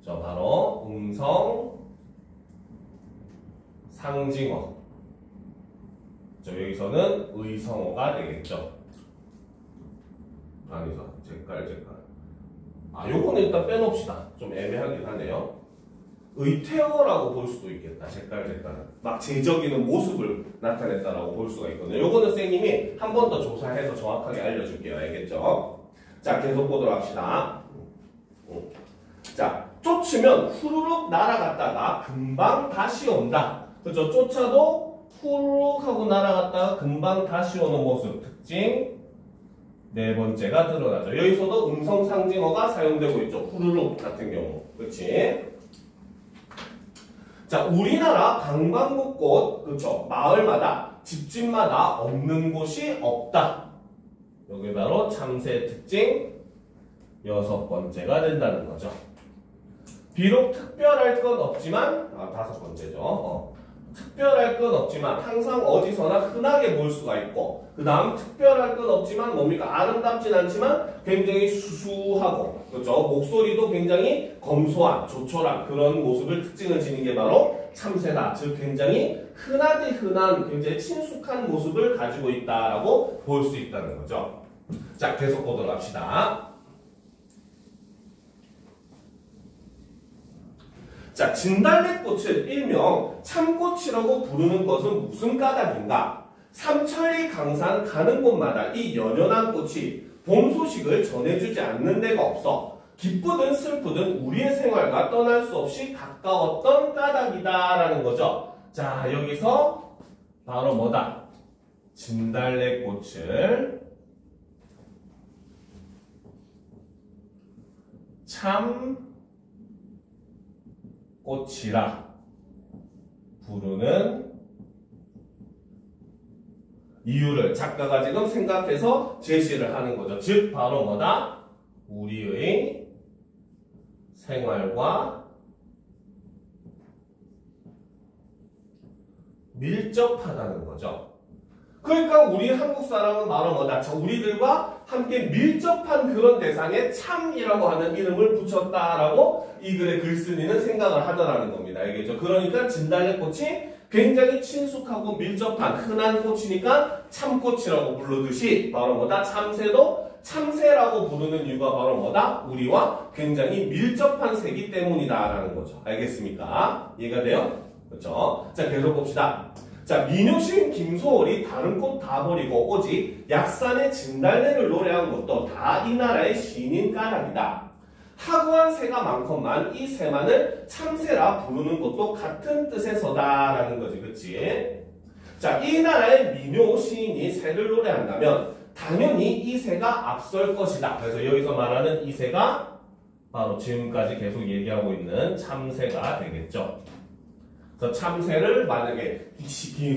저 바로 음성 상징어. 저 여기서는 의성어가 되겠죠. 아니죠. 잿깔잿깔. 아, 요거는 일단 빼놓읍시다. 좀 애매하긴 하네요. 의태어라고 볼 수도 있겠다. 잿깔잿깔은. 막 제적이는 모습을 나타냈다라고 볼 수가 있거든요. 요거는 쌤님이 한 번 더 조사해서 정확하게 알려줄게요. 알겠죠? 자, 계속 보도록 합시다. 자, 쫓으면 후루룩 날아갔다가 금방 다시 온다. 그죠? 쫓아도 후루룩 하고 날아갔다가 금방 다시 오는 모습. 특징 네 번째가 드러나죠. 여기서도 음성 상징어가 사용되고 있죠. 후루룩 같은 경우. 그렇지? 자, 우리나라 방방곡곡, 그렇죠? 마을마다, 집집마다 없는 곳이 없다. 여기 바로 참새 특징 여섯 번째가 된다는 거죠. 비록 특별할 건 없지만, 다섯 번째죠. 특별할 건 없지만 항상 어디서나 흔하게 볼 수가 있고, 그 다음 특별할 건 없지만 뭡니까? 아름답진 않지만 굉장히 수수하고, 그렇죠? 목소리도 굉장히 검소한, 조촐한 그런 모습을 특징을 지닌 게 바로 참새다. 즉 굉장히 흔하디 흔한 굉장히 친숙한 모습을 가지고 있다라고 볼 수 있다는 거죠. 자, 계속 보도록 합시다. 자, 진달래꽃을 일명 참꽃이라고 부르는 것은 무슨 까닭인가? 삼천리 강산 가는 곳마다 이 연연한 꽃이 봄 소식을 전해주지 않는 데가 없어 기쁘든 슬프든 우리의 생활과 떠날 수 없이 가까웠던 까닭이다라는 거죠. 자, 여기서 바로 뭐다? 진달래꽃을 참꽃이라 부르는 이유를 작가가 지금 생각해서 제시를 하는 거죠. 즉 바로 뭐다? 우리의 생활과 밀접하다는 거죠. 그러니까 우리 한국 사람은 바로 뭐다? 우리들과 함께 밀접한 그런 대상에 참이라고 하는 이름을 붙였다라고 이 글의 글쓴이는 생각을 하더라는 겁니다. 알겠죠? 그러니까 진달래꽃이 굉장히 친숙하고 밀접한 흔한 꽃이니까 참꽃이라고 부르듯이 바로 뭐다? 참새도 참새라고 부르는 이유가 바로 뭐다? 우리와 굉장히 밀접한 새이기 때문이다라는 거죠. 알겠습니까? 이해가 돼요? 그렇죠? 자, 계속 봅시다. 자, 민요시인 김소월이 다른 꽃 다 버리고 오직 약산의 진달래를 노래한 것도 다 이 나라의 시인인 까닭이다. 하고한 새가 많건만 이 새만을 참새라 부르는 것도 같은 뜻에서다라는 거지, 그치? 자, 이 나라의 민요 시인이 새를 노래한다면 당연히 이 새가 앞설 것이다. 그래서 여기서 말하는 이 새가 바로 지금까지 계속 얘기하고 있는 참새가 되겠죠. 그래서 참새를 만약에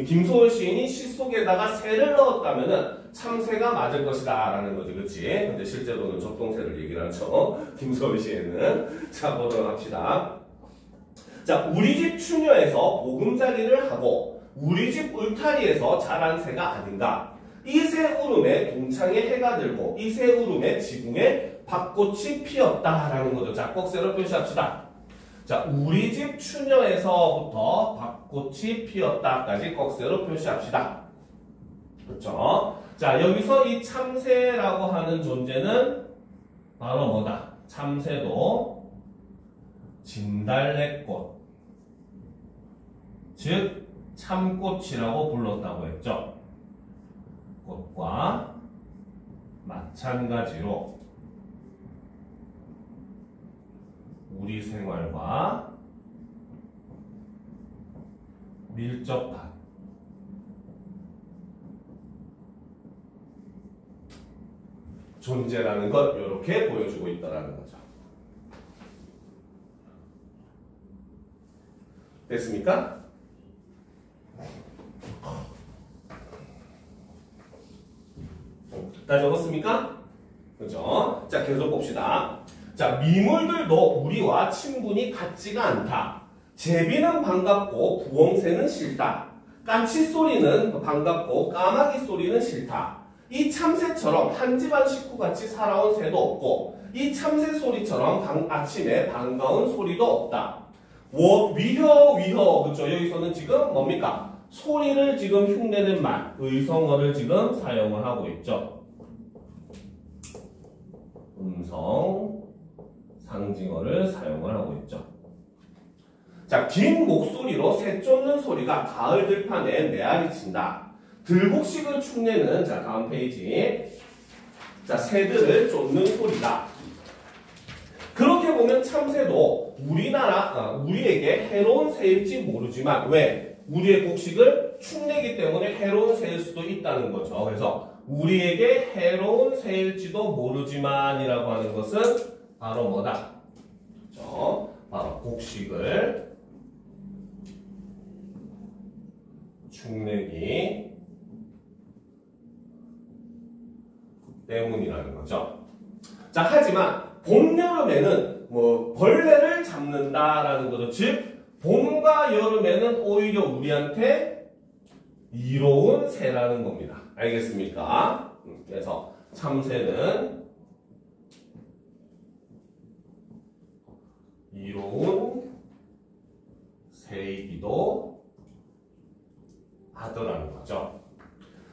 김소월 시인이 시 속에다가 새를 넣었다면은 참새가 맞을 것이다 라는 거지, 그치? 근데 실제로는 적동새를 얘기를 하죠. 김소월 시인은. 자, 보도록 합시다. 자, 우리 집 추녀에서 보금자리를 하고 우리 집 울타리에서 자란 새가 아닌가? 이 새 울음에 동창에 해가 들고 이 새 울음에 지붕에 밭꽃이 피었다라는 거죠. 자, 꺽쇠로 표시합시다. 자, 우리 집 추녀에서부터 밭꽃이 피었다까지 꺽쇠로 표시합시다. 그렇죠? 자, 여기서 이 참새라고 하는 존재는 바로 뭐다? 참새도 진달래꽃, 즉 참꽃이라고 불렀다고 했죠. 꽃과 마찬가지로 우리 생활과 밀접한 존재라는 것 이렇게 보여주고 있다는 거죠. 됐습니까? 다 적었습니까? 그죠? 자, 계속 봅시다. 자, 미물들도 우리와 친분이 같지가 않다. 제비는 반갑고 부엉새는 싫다. 까치 소리는 반갑고 까마귀 소리는 싫다. 이 참새처럼 한 집안 식구같이 살아온 새도 없고 이 참새 소리처럼 아침에 반가운 소리도 없다. 위허 그렇죠? 여기서는 지금 뭡니까? 소리를 지금 흉내낸 말, 의성어를 지금 사용을 하고 있죠. 음성 상징어를 사용을 하고 있죠. 자, 긴 목소리로 새 쫓는 소리가 가을 들판에 메아리 친다. 들국식을 축내는, 자, 다음 페이지. 자, 새들을 쫓는 소리다. 그렇게 보면 참새도 우리에게 해로운 새일지 모르지만, 왜? 우리의 곡식을 축내기 때문에 해로운 새일 수도 있다는 거죠. 그래서 우리에게 해로운 새일지도 모르지만이라고 하는 것은 바로 뭐다? 그렇죠? 바로 곡식을 축내기 때문이라는 거죠. 자, 하지만 봄, 여름에는 벌레를 잡는다라는 거죠. 즉, 봄과 여름에는 오히려 우리한테 이로운 새라는 겁니다. 알겠습니까? 그래서 참새는 이로운 새이기도 하더라는 거죠.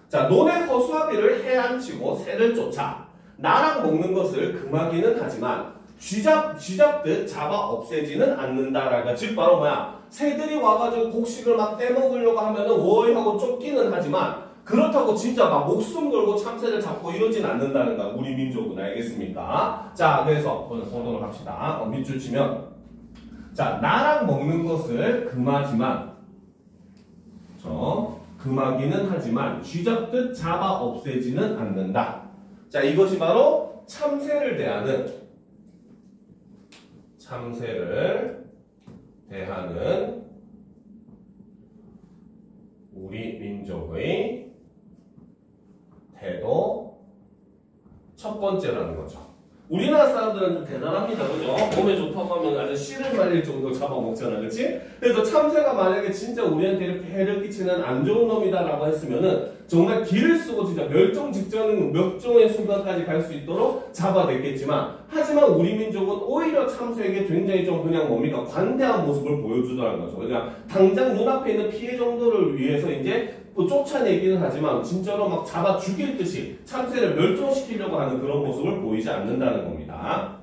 자, 논의 허수아비를 헤엄치고 새를 쫓아 나랑 먹는 것을 금하기는 하지만 쥐잡듯 잡아 없애지는 않는다라가, 즉 바로 뭐야? 새들이 와가지고 곡식을 막 떼먹으려고 하면은 워이 하고 쫓기는 하지만 그렇다고 진짜 막 목숨 걸고 참새를 잡고 이러진 않는다는 거야. 우리 민족은. 알겠습니까? 자, 그래서 보도록 합시다. 밑줄 치면, 자, 나랑 먹는 것을 금하지만, 금하기는 하지만 쥐잡듯 잡아 없애지는 않는다. 자, 이것이 바로 참새를 대하는 우리 민족의 태도 첫 번째라는 거죠. 우리나라 사람들은 좀 대단합니다. 그죠? 몸에 좋다고 하면 아주 씨를 말릴 정도로 잡아먹잖아. 그치? 그래서 참새가 만약에 진짜 우리한테 이렇게 해를 끼치는 안 좋은 놈이다라고 했으면은 정말 기를 쓰고 진짜 멸종 직전 멸종의 순간까지 갈 수 있도록 잡아냈겠지만, 하지만 우리 민족은 오히려 참새에게 굉장히 좀 그냥 뭡니까? 관대한 모습을 보여주더라는 거죠. 그러니까 당장 눈앞에 있는 피해 정도를 위해서 이제 쫓아내기는 하지만 진짜로 막 잡아 죽일 듯이 참새를 멸종시키려고 하는 그런 모습을 보이지 않는다는 겁니다.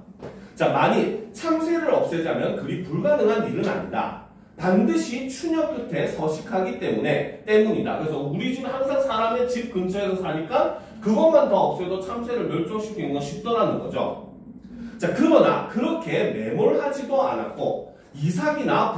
자, 만일 참새를 없애자면 그리 불가능한 일은 아니다. 반드시 추녀 끝에 서식하기 때문이다. 그래서 우리 집은 항상 사람의 집 근처에서 사니까 그것만 더 없애도 참새를 멸종시키는 건 쉽더라는 거죠. 자, 그러나 그렇게 매몰하지도 않았고 이삭이나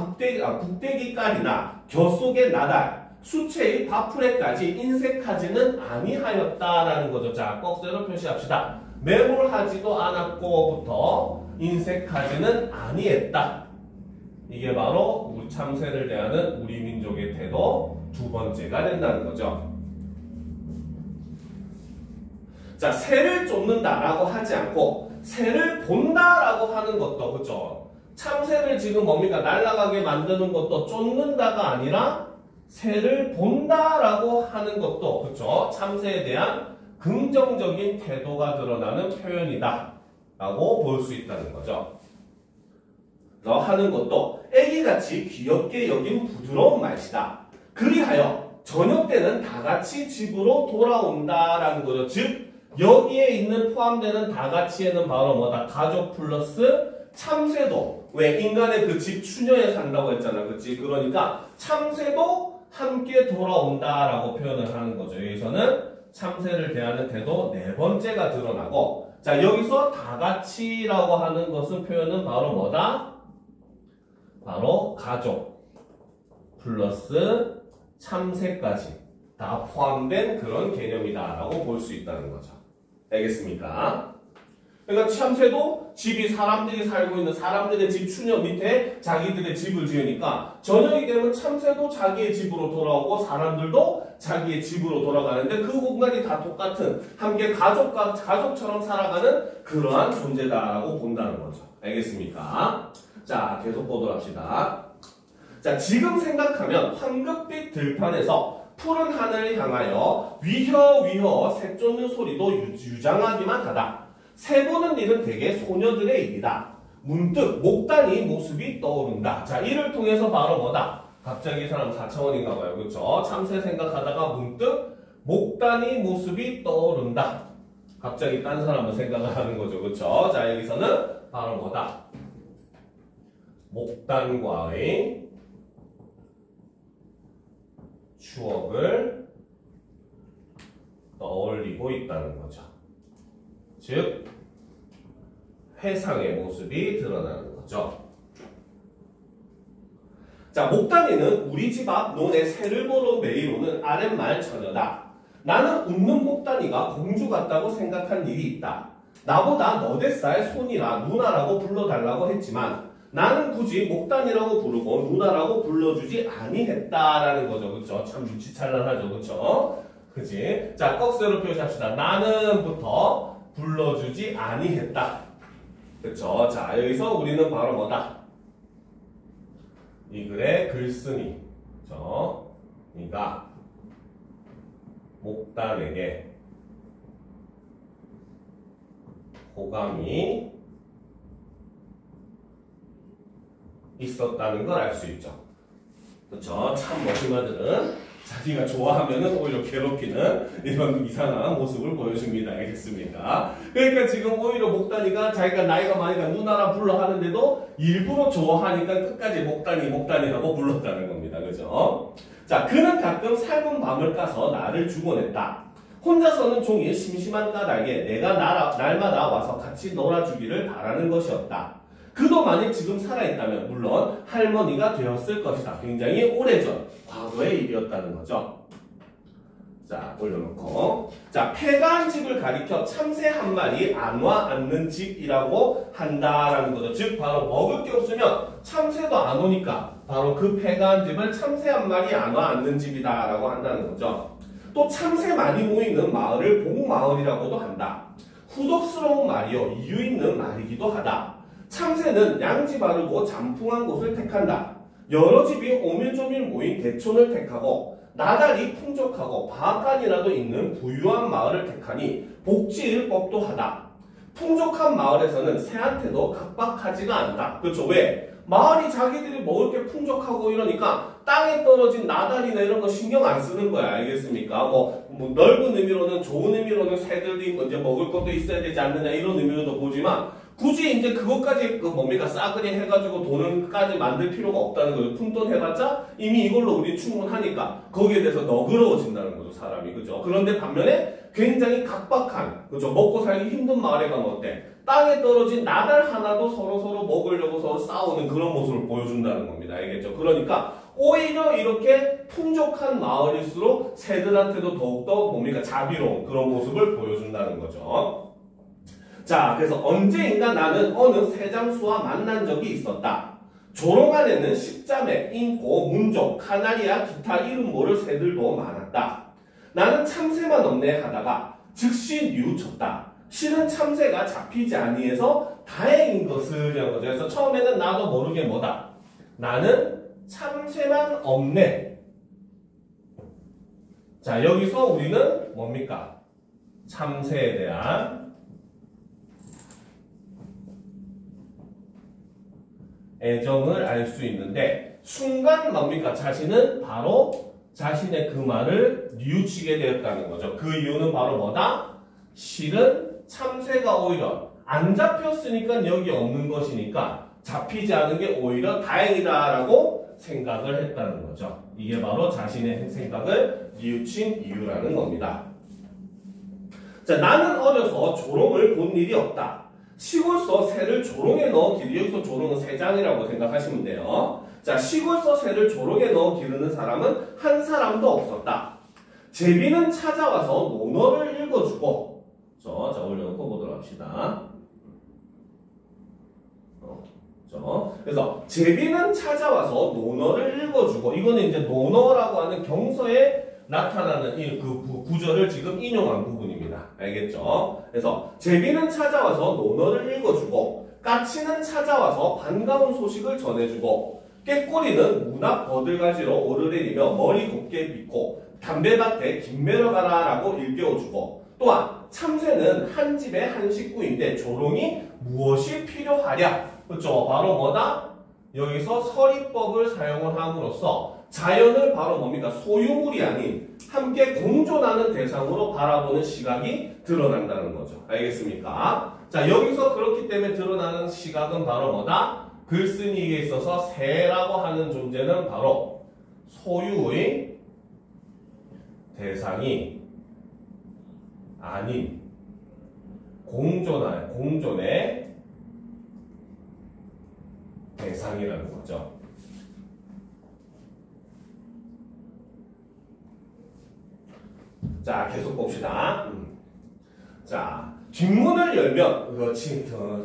북대기 깔이나 겨 속의 나달, 수채의 바풀에까지 인색하지는 아니하였다라는 거죠. 자, 꺽쇠로 표시합시다. 매몰하지도 않았고부터 인색하지는 아니했다. 이게 바로 우리 참새를 대하는 우리 민족의 태도 두 번째가 된다는 거죠. 자, 새를 쫓는다라고 하지 않고 새를 본다라고 하는 것도, 그죠? 참새를 지금 뭡니까? 날아가게 만드는 것도 쫓는다가 아니라 새를 본다라고 하는 것도, 그죠? 참새에 대한 긍정적인 태도가 드러나는 표현이다 라고 볼 수 있다는 거죠. 하는 것도 애기같이 귀엽게 여긴 부드러운 말씨다. 그리하여 저녁 때는 다 같이 집으로 돌아온다라는 거죠. 즉 여기에 있는 포함되는 다 같이에는 바로 뭐다? 가족 플러스 참새도. 왜? 인간의 그 집 추녀에 산다고 했잖아. 그치? 그러니까 참새도 함께 돌아온다라고 표현을 하는 거죠. 여기서는 참새를 대하는 태도 네 번째가 드러나고, 자, 여기서 다 같이라고 하는 것은 표현은 바로 뭐다? 바로 가족 플러스 참새까지 다 포함된 그런 개념이다라고 볼 수 있다는 거죠. 알겠습니까? 그러니까 참새도 집이 사람들이 살고 있는 사람들의 집 추녀 밑에 자기들의 집을 지으니까 저녁이 되면 참새도 자기의 집으로 돌아오고 사람들도 자기의 집으로 돌아가는데 그 공간이 다 똑같은 함께 가족처럼 살아가는 그러한 존재다라고 본다는 거죠. 알겠습니까? 자, 계속 보도록 합시다. 자, 지금 생각하면 황급빛 들판에서 푸른 하늘을 향하여 위허 새 쫓는 소리도 유장하기만 하다. 새 보는 일은 대개 소녀들의 일이다. 문득 목단이 모습이 떠오른다. 자, 이를 통해서 바로 뭐다? 갑자기 이 사람 4차원인가 봐요. 그렇죠? 참새 생각하다가 문득 목단이 모습이 떠오른다. 갑자기 딴 사람을 생각을 하는 거죠. 그렇죠? 자, 여기서는 바로 뭐다? 목단과의 추억을 떠올리고 있다는 거죠. 즉 회상의 모습이 드러나는 거죠. 자, 목단이는 우리 집 앞 논에 새를 보러 매일 오는 아랫마을 처녀다. 나는 웃는 목단이가 공주 같다고 생각한 일이 있다. 나보다 너댓 살 손이라 누나라고 불러달라고 했지만 나는 굳이 목단이라고 부르고 누나라고 불러주지 아니했다라는 거죠. 그쵸? 참 유치찬란하죠. 그쵸? 그치? 자, 꺽쇠로 표시합시다. 나는부터 불러주지 아니했다. 그쵸? 자, 여기서 우리는 바로 뭐다? 이 글의 글쓴이. 그쵸? 그러니까 목단에게 호감이 있었다는 걸 알 수 있죠. 그쵸? 참 머시마들은 자기가 좋아하면은 오히려 괴롭히는 이런 이상한 모습을 보여줍니다. 알겠습니까? 그러니까 지금 오히려 목단이가 자기가 나이가 많으니까 누나라 불러 하는데도 일부러 좋아하니까 끝까지 목단이 하고 불렀다는 겁니다. 그죠? 자, 그는 가끔 삶은 밤을 까서 나를 주곤했다. 혼자서는 종일 심심한 까닭에 내가 날마다 와서 같이 놀아주기를 바라는 것이었다. 그도 만약 지금 살아있다면 물론 할머니가 되었을 것이다. 굉장히 오래전 과거의 일이었다는 거죠. 자, 올려놓고, 자, 폐가한 집을 가리켜 참새 한 마리 안 와 앉는 집이라고 한다라는 거죠. 즉 바로 먹을 게 없으면 참새도 안 오니까 바로 그 폐가한 집을 참새 한 마리 안 와 앉는 집이다라고 한다는 거죠. 또 참새 많이 모이는 마을을 복마을이라고도 한다. 후덕스러운 말이요 이유 있는 말이기도 하다. 참새는 양지 바르고 잠풍한 곳을 택한다. 여러 집이 오밀조밀 모인 대촌을 택하고 나달이 풍족하고 바간이라도 있는 부유한 마을을 택하니 복지일 법도 하다. 풍족한 마을에서는 새한테도 각박하지가 않다. 그렇죠? 왜? 마을이 자기들이 먹을 게 풍족하고 이러니까 땅에 떨어진 나달이나 이런 거 신경 안 쓰는 거야. 알겠습니까? 뭐 넓은 의미로는 좋은 의미로는 새들이 이제 먹을 것도 있어야 되지 않느냐 이런 의미로도 보지만 굳이 이제 그것까지 싸그리 해가지고 돈을까지 만들 필요가 없다는 거예요. 푼돈 해봤자 이미 이걸로 우리 충분하니까 거기에 대해서 너그러워진다는 거죠, 사람이. 그죠? 그런데 반면에 굉장히 각박한, 그죠? 먹고 살기 힘든 마을에 가면 어때? 땅에 떨어진 나달 하나도 서로 먹으려고 서로 싸우는 그런 모습을 보여준다는 겁니다. 알겠죠? 그러니까 오히려 이렇게 풍족한 마을일수록 새들한테도 더욱더 자비로운 그런 모습을 보여준다는 거죠. 자, 그래서 언제인가 나는 어느 새장수와 만난 적이 있었다. 조롱 안에는 십자매, 인코, 문족, 카나리아, 기타 이름 모를 새들도 많았다. 나는 참새만 없네 하다가 즉시 뉘우쳤다. 실은 참새가 잡히지 아니해서 다행인 것을이라는 거죠. 그래서 처음에는 나도 모르게 뭐다. 나는 참새만 없네. 자, 여기서 우리는 뭡니까? 참새에 대한 애정을 알 수 있는데 순간 뭡니까? 자신은 바로 자신의 그 말을 뉘우치게 되었다는 거죠. 그 이유는 바로 뭐다? 실은 참새가 오히려 안 잡혔으니까 여기 없는 것이니까 잡히지 않은 게 오히려 다행이다라고 생각을 했다는 거죠. 이게 바로 자신의 생각을 뉘우친 이유라는 겁니다. 자, 나는 어려서 조롱을 본 일이 없다. 시골서 새를 조롱에 넣어 기르, 여기서 조롱은 새장이라고 생각하시면 돼요. 자, 시골서 새를 조롱에 넣어 기르는 사람은 한 사람도 없었다. 제비는 찾아와서 논어를 읽어주고, 자, 올려놓고 보도록 합시다. 그래서 제비는 찾아와서 논어를 읽어주고, 이거는 이제 논어라고 하는 경서에 나타나는 이 그 구절을 지금 인용한 부분입니다. 알겠죠? 그래서 제비는 찾아와서 논어를 읽어주고, 까치는 찾아와서 반가운 소식을 전해주고, 꾀꼬리는 문 앞 버들가지로 오르내리며 머리 곱게 빗고 담배밭에 김매러 가라라고 일깨워주고, 또한 참새는 한 집의 한 식구인데 조롱이 무엇이 필요하랴? 그렇죠? 바로 뭐다? 여기서 서리법을 사용을 함으로써 자연을 바로 뭡니까? 소유물이 아닌 함께 공존하는 대상으로 바라보는 시각이 드러난다는 거죠. 알겠습니까? 자, 여기서 그렇기 때문에 드러나는 시각은 바로 뭐다? 글쓴이에게 있어서 새라고 하는 존재는 바로 소유의 대상이 아닌 공존의 대상이라는 거죠. 자, 계속 봅시다. 자, 뒷문을 열면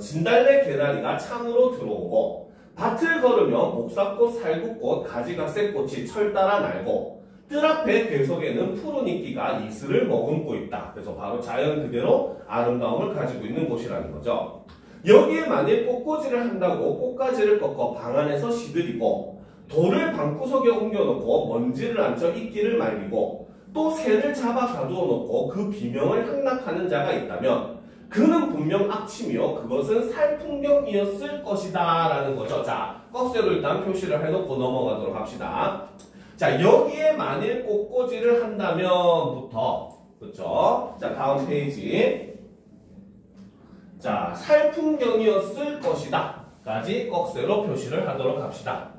진달래 개나리가 창으로 들어오고, 밭을 걸으며 목사꽃, 살구꽃, 가지각색꽃이 철 따라 날고, 뜰 앞에 괴석에는 푸른 이끼가 이슬을 머금고 있다. 그래서 바로 자연 그대로 아름다움을 가지고 있는 곳이라는 거죠. 여기에 만일 꽃꽂이를 한다고 꽃가지를 꺾어 방 안에서 시들이고, 돌을 방구석에 옮겨놓고 먼지를 앉혀 이끼를 말리고, 또 새를 잡아 가두어 놓고 그 비명을 향락하는 자가 있다면 그는 분명 악취며 그것은 살풍경이었을 것이다 라는 거죠. 자, 꺽쇠로 일단 표시를 해놓고 넘어가도록 합시다. 자, 여기에 만일 꽃꽂이를 한다면부터, 그렇죠? 자, 다음 페이지. 자, 살풍경이었을 것이다 까지 꺽쇠로 표시를 하도록 합시다.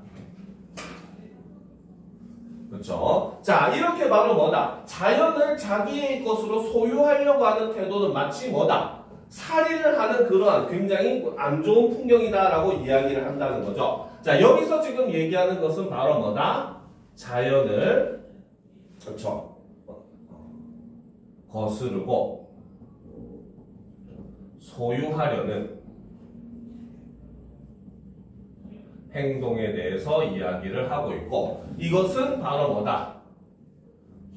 그렇죠? 자, 이렇게 바로 뭐다? 자연을 자기의 것으로 소유하려고 하는 태도는 마치 뭐다? 살인을 하는 그러한 굉장히 안 좋은 풍경이다라고 이야기를 한다는 거죠. 자, 여기서 지금 얘기하는 것은 바로 뭐다? 자연을, 그렇죠? 거스르고 소유하려는 행동에 대해서 이야기를 하고 있고, 이것은 바로 뭐다?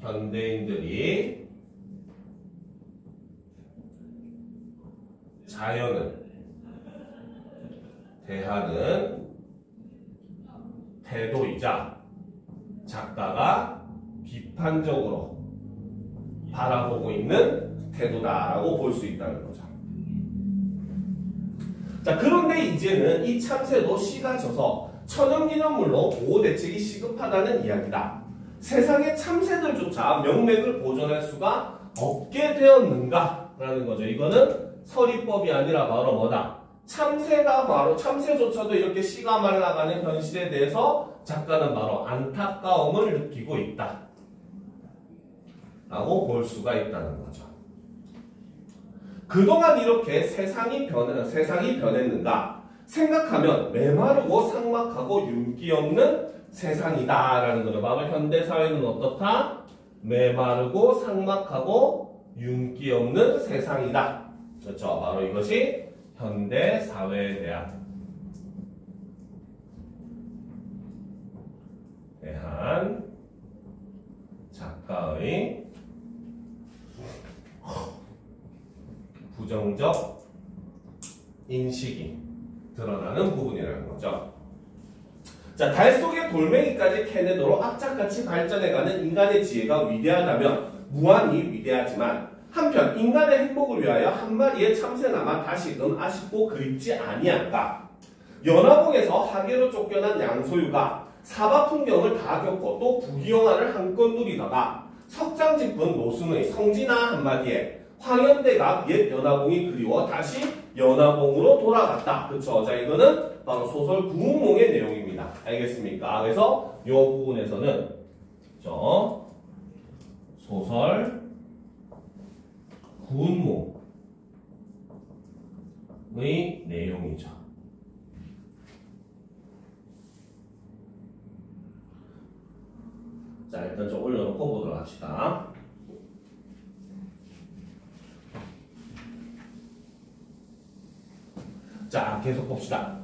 현대인들이 자연을 대하는 태도이자 작가가 비판적으로 바라보고 있는 태도다라고 볼 수 있다는 거죠. 자, 그런데 이제는 이 참새도 씨가 져서 천연기념물로 보호대책이 시급하다는 이야기다. 세상의 참새들조차 명맥을 보존할 수가 없게 되었는가? 라는 거죠. 이거는 서리법이 아니라 바로 뭐다? 참새가 바로, 참새조차도 이렇게 씨가 말라가는 현실에 대해서 작가는 바로 안타까움을 느끼고 있다 라고 볼 수가 있다는 거죠. 그동안 이렇게 세상이 변했는가 생각하면 메마르고 삭막하고 윤기 없는 세상이다 라는 거죠. 바로 현대사회는 어떻다? 메마르고 삭막하고 윤기 없는 세상이다. 그렇죠. 바로 이것이 현대사회에 대한 작가의 부정적 인식이 드러나는 부분이라는 거죠. 자, 달 속의 돌멩이까지 캐내도록 악착같이 발전해가는 인간의 지혜가 위대하다면 무한히 위대하지만, 한편 인간의 행복을 위하여 한 마리의 참새나마 다시금 아쉽고 그립지 아니한가. 연화봉에서 하계로 쫓겨난 양소유가 사바 풍경을 다 겪고 또 부귀영화를 한껏 누리다가 석장 짚은 노승의 성진아 한마디에 황현대가 옛 연화봉이 그리워 다시 연화봉으로 돌아갔다. 그쵸? 자, 이거는 바로 소설 구운몽의 내용입니다. 알겠습니까? 그래서 이 부분에서는 소설 구운몽의 내용이죠. 자, 일단 좀 올려놓고 보도록 합시다. 자, 계속 봅시다.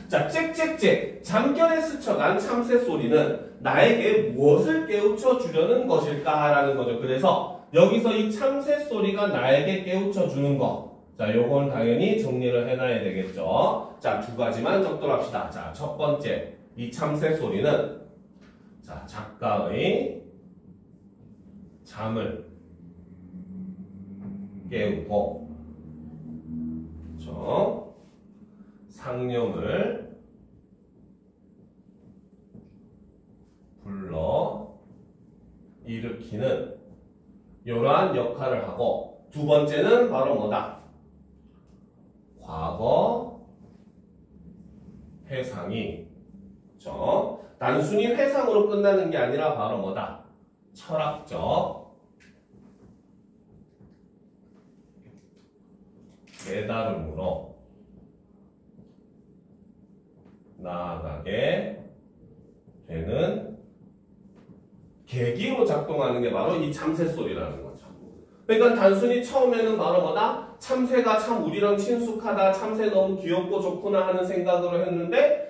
자, 짹짹짹 잠결에 스쳐간 참새 소리는 나에게 무엇을 깨우쳐 주려는 것일까? 라는 거죠. 그래서 여기서 이 참새 소리가 나에게 깨우쳐 주는 거. 자, 요건 당연히 정리를 해놔야 되겠죠. 자, 두 가지만 적도록 합시다. 자, 첫 번째, 이 참새 소리는 자, 작가의 잠을 깨우고 상념을 불러 일으키는 이러한 역할을 하고, 두 번째는 바로 뭐다? 과거 회상이 단순히 회상으로 끝나는 게 아니라 바로 뭐다? 철학적 깨달음으로 나아가게 되는 계기로 작동하는 게 바로 이 참새 소리라는 거죠. 그러니까 단순히 처음에는 바로 뭐다? 참새가 참 우리랑 친숙하다, 참새 너무 귀엽고 좋구나 하는 생각으로 했는데,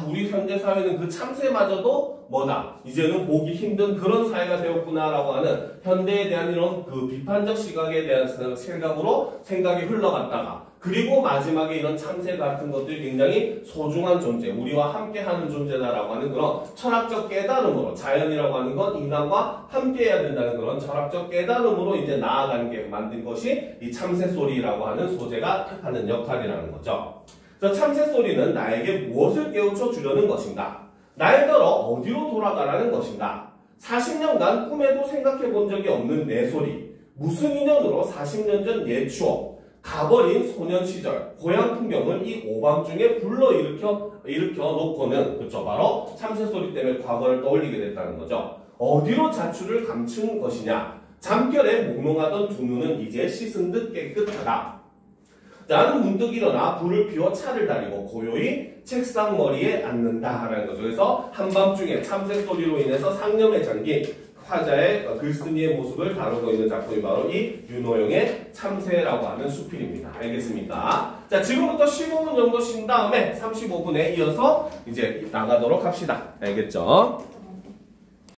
우리 현대 사회는 그 참새마저도 뭐다? 이제는 보기 힘든 그런 사회가 되었구나라고 하는 현대에 대한 이런 그 비판적 시각에 대한 생각으로 생각이 흘러갔다가, 그리고 마지막에 이런 참새 같은 것들이 굉장히 소중한 존재, 우리와 함께하는 존재다라고 하는 그런 철학적 깨달음으로, 자연이라고 하는 건 인간과 함께해야 된다는 그런 철학적 깨달음으로 이제 나아가는 게 만든 것이 이 참새 소리라고 하는 소재가 하는 역할이라는 거죠. 그래서 참새 소리는 나에게 무엇을 깨우쳐 주려는 것인가? 날더러 어디로 돌아가라는 것인가? 40년간 꿈에도 생각해 본 적이 없는 내 소리, 무슨 인연으로 40년 전 옛 추억, 가버린 소년 시절, 고향 풍경을 이 오밤중에 불러일으켜 놓고는, 그쵸, 바로 참새 소리 때문에 과거를 떠올리게 됐다는 거죠. 어디로 자취를 감춘 것이냐? 잠결에 몽롱하던 두 눈은 이제 씻은 듯 깨끗하다. 나는 문득 일어나 불을 피워 차를 다리고 고요히 책상 머리에 앉는다라는 거죠. 그래서 한밤중에 참새 소리로 인해서 상념에 잠긴 화자의 글쓴이의 모습을 다루고 있는 작품이 바로 이 윤호영의 참새라고 하는 수필입니다. 알겠습니까? 자, 지금부터 15분 정도 쉰 다음에 35분에 이어서 이제 나가도록 합시다. 알겠죠?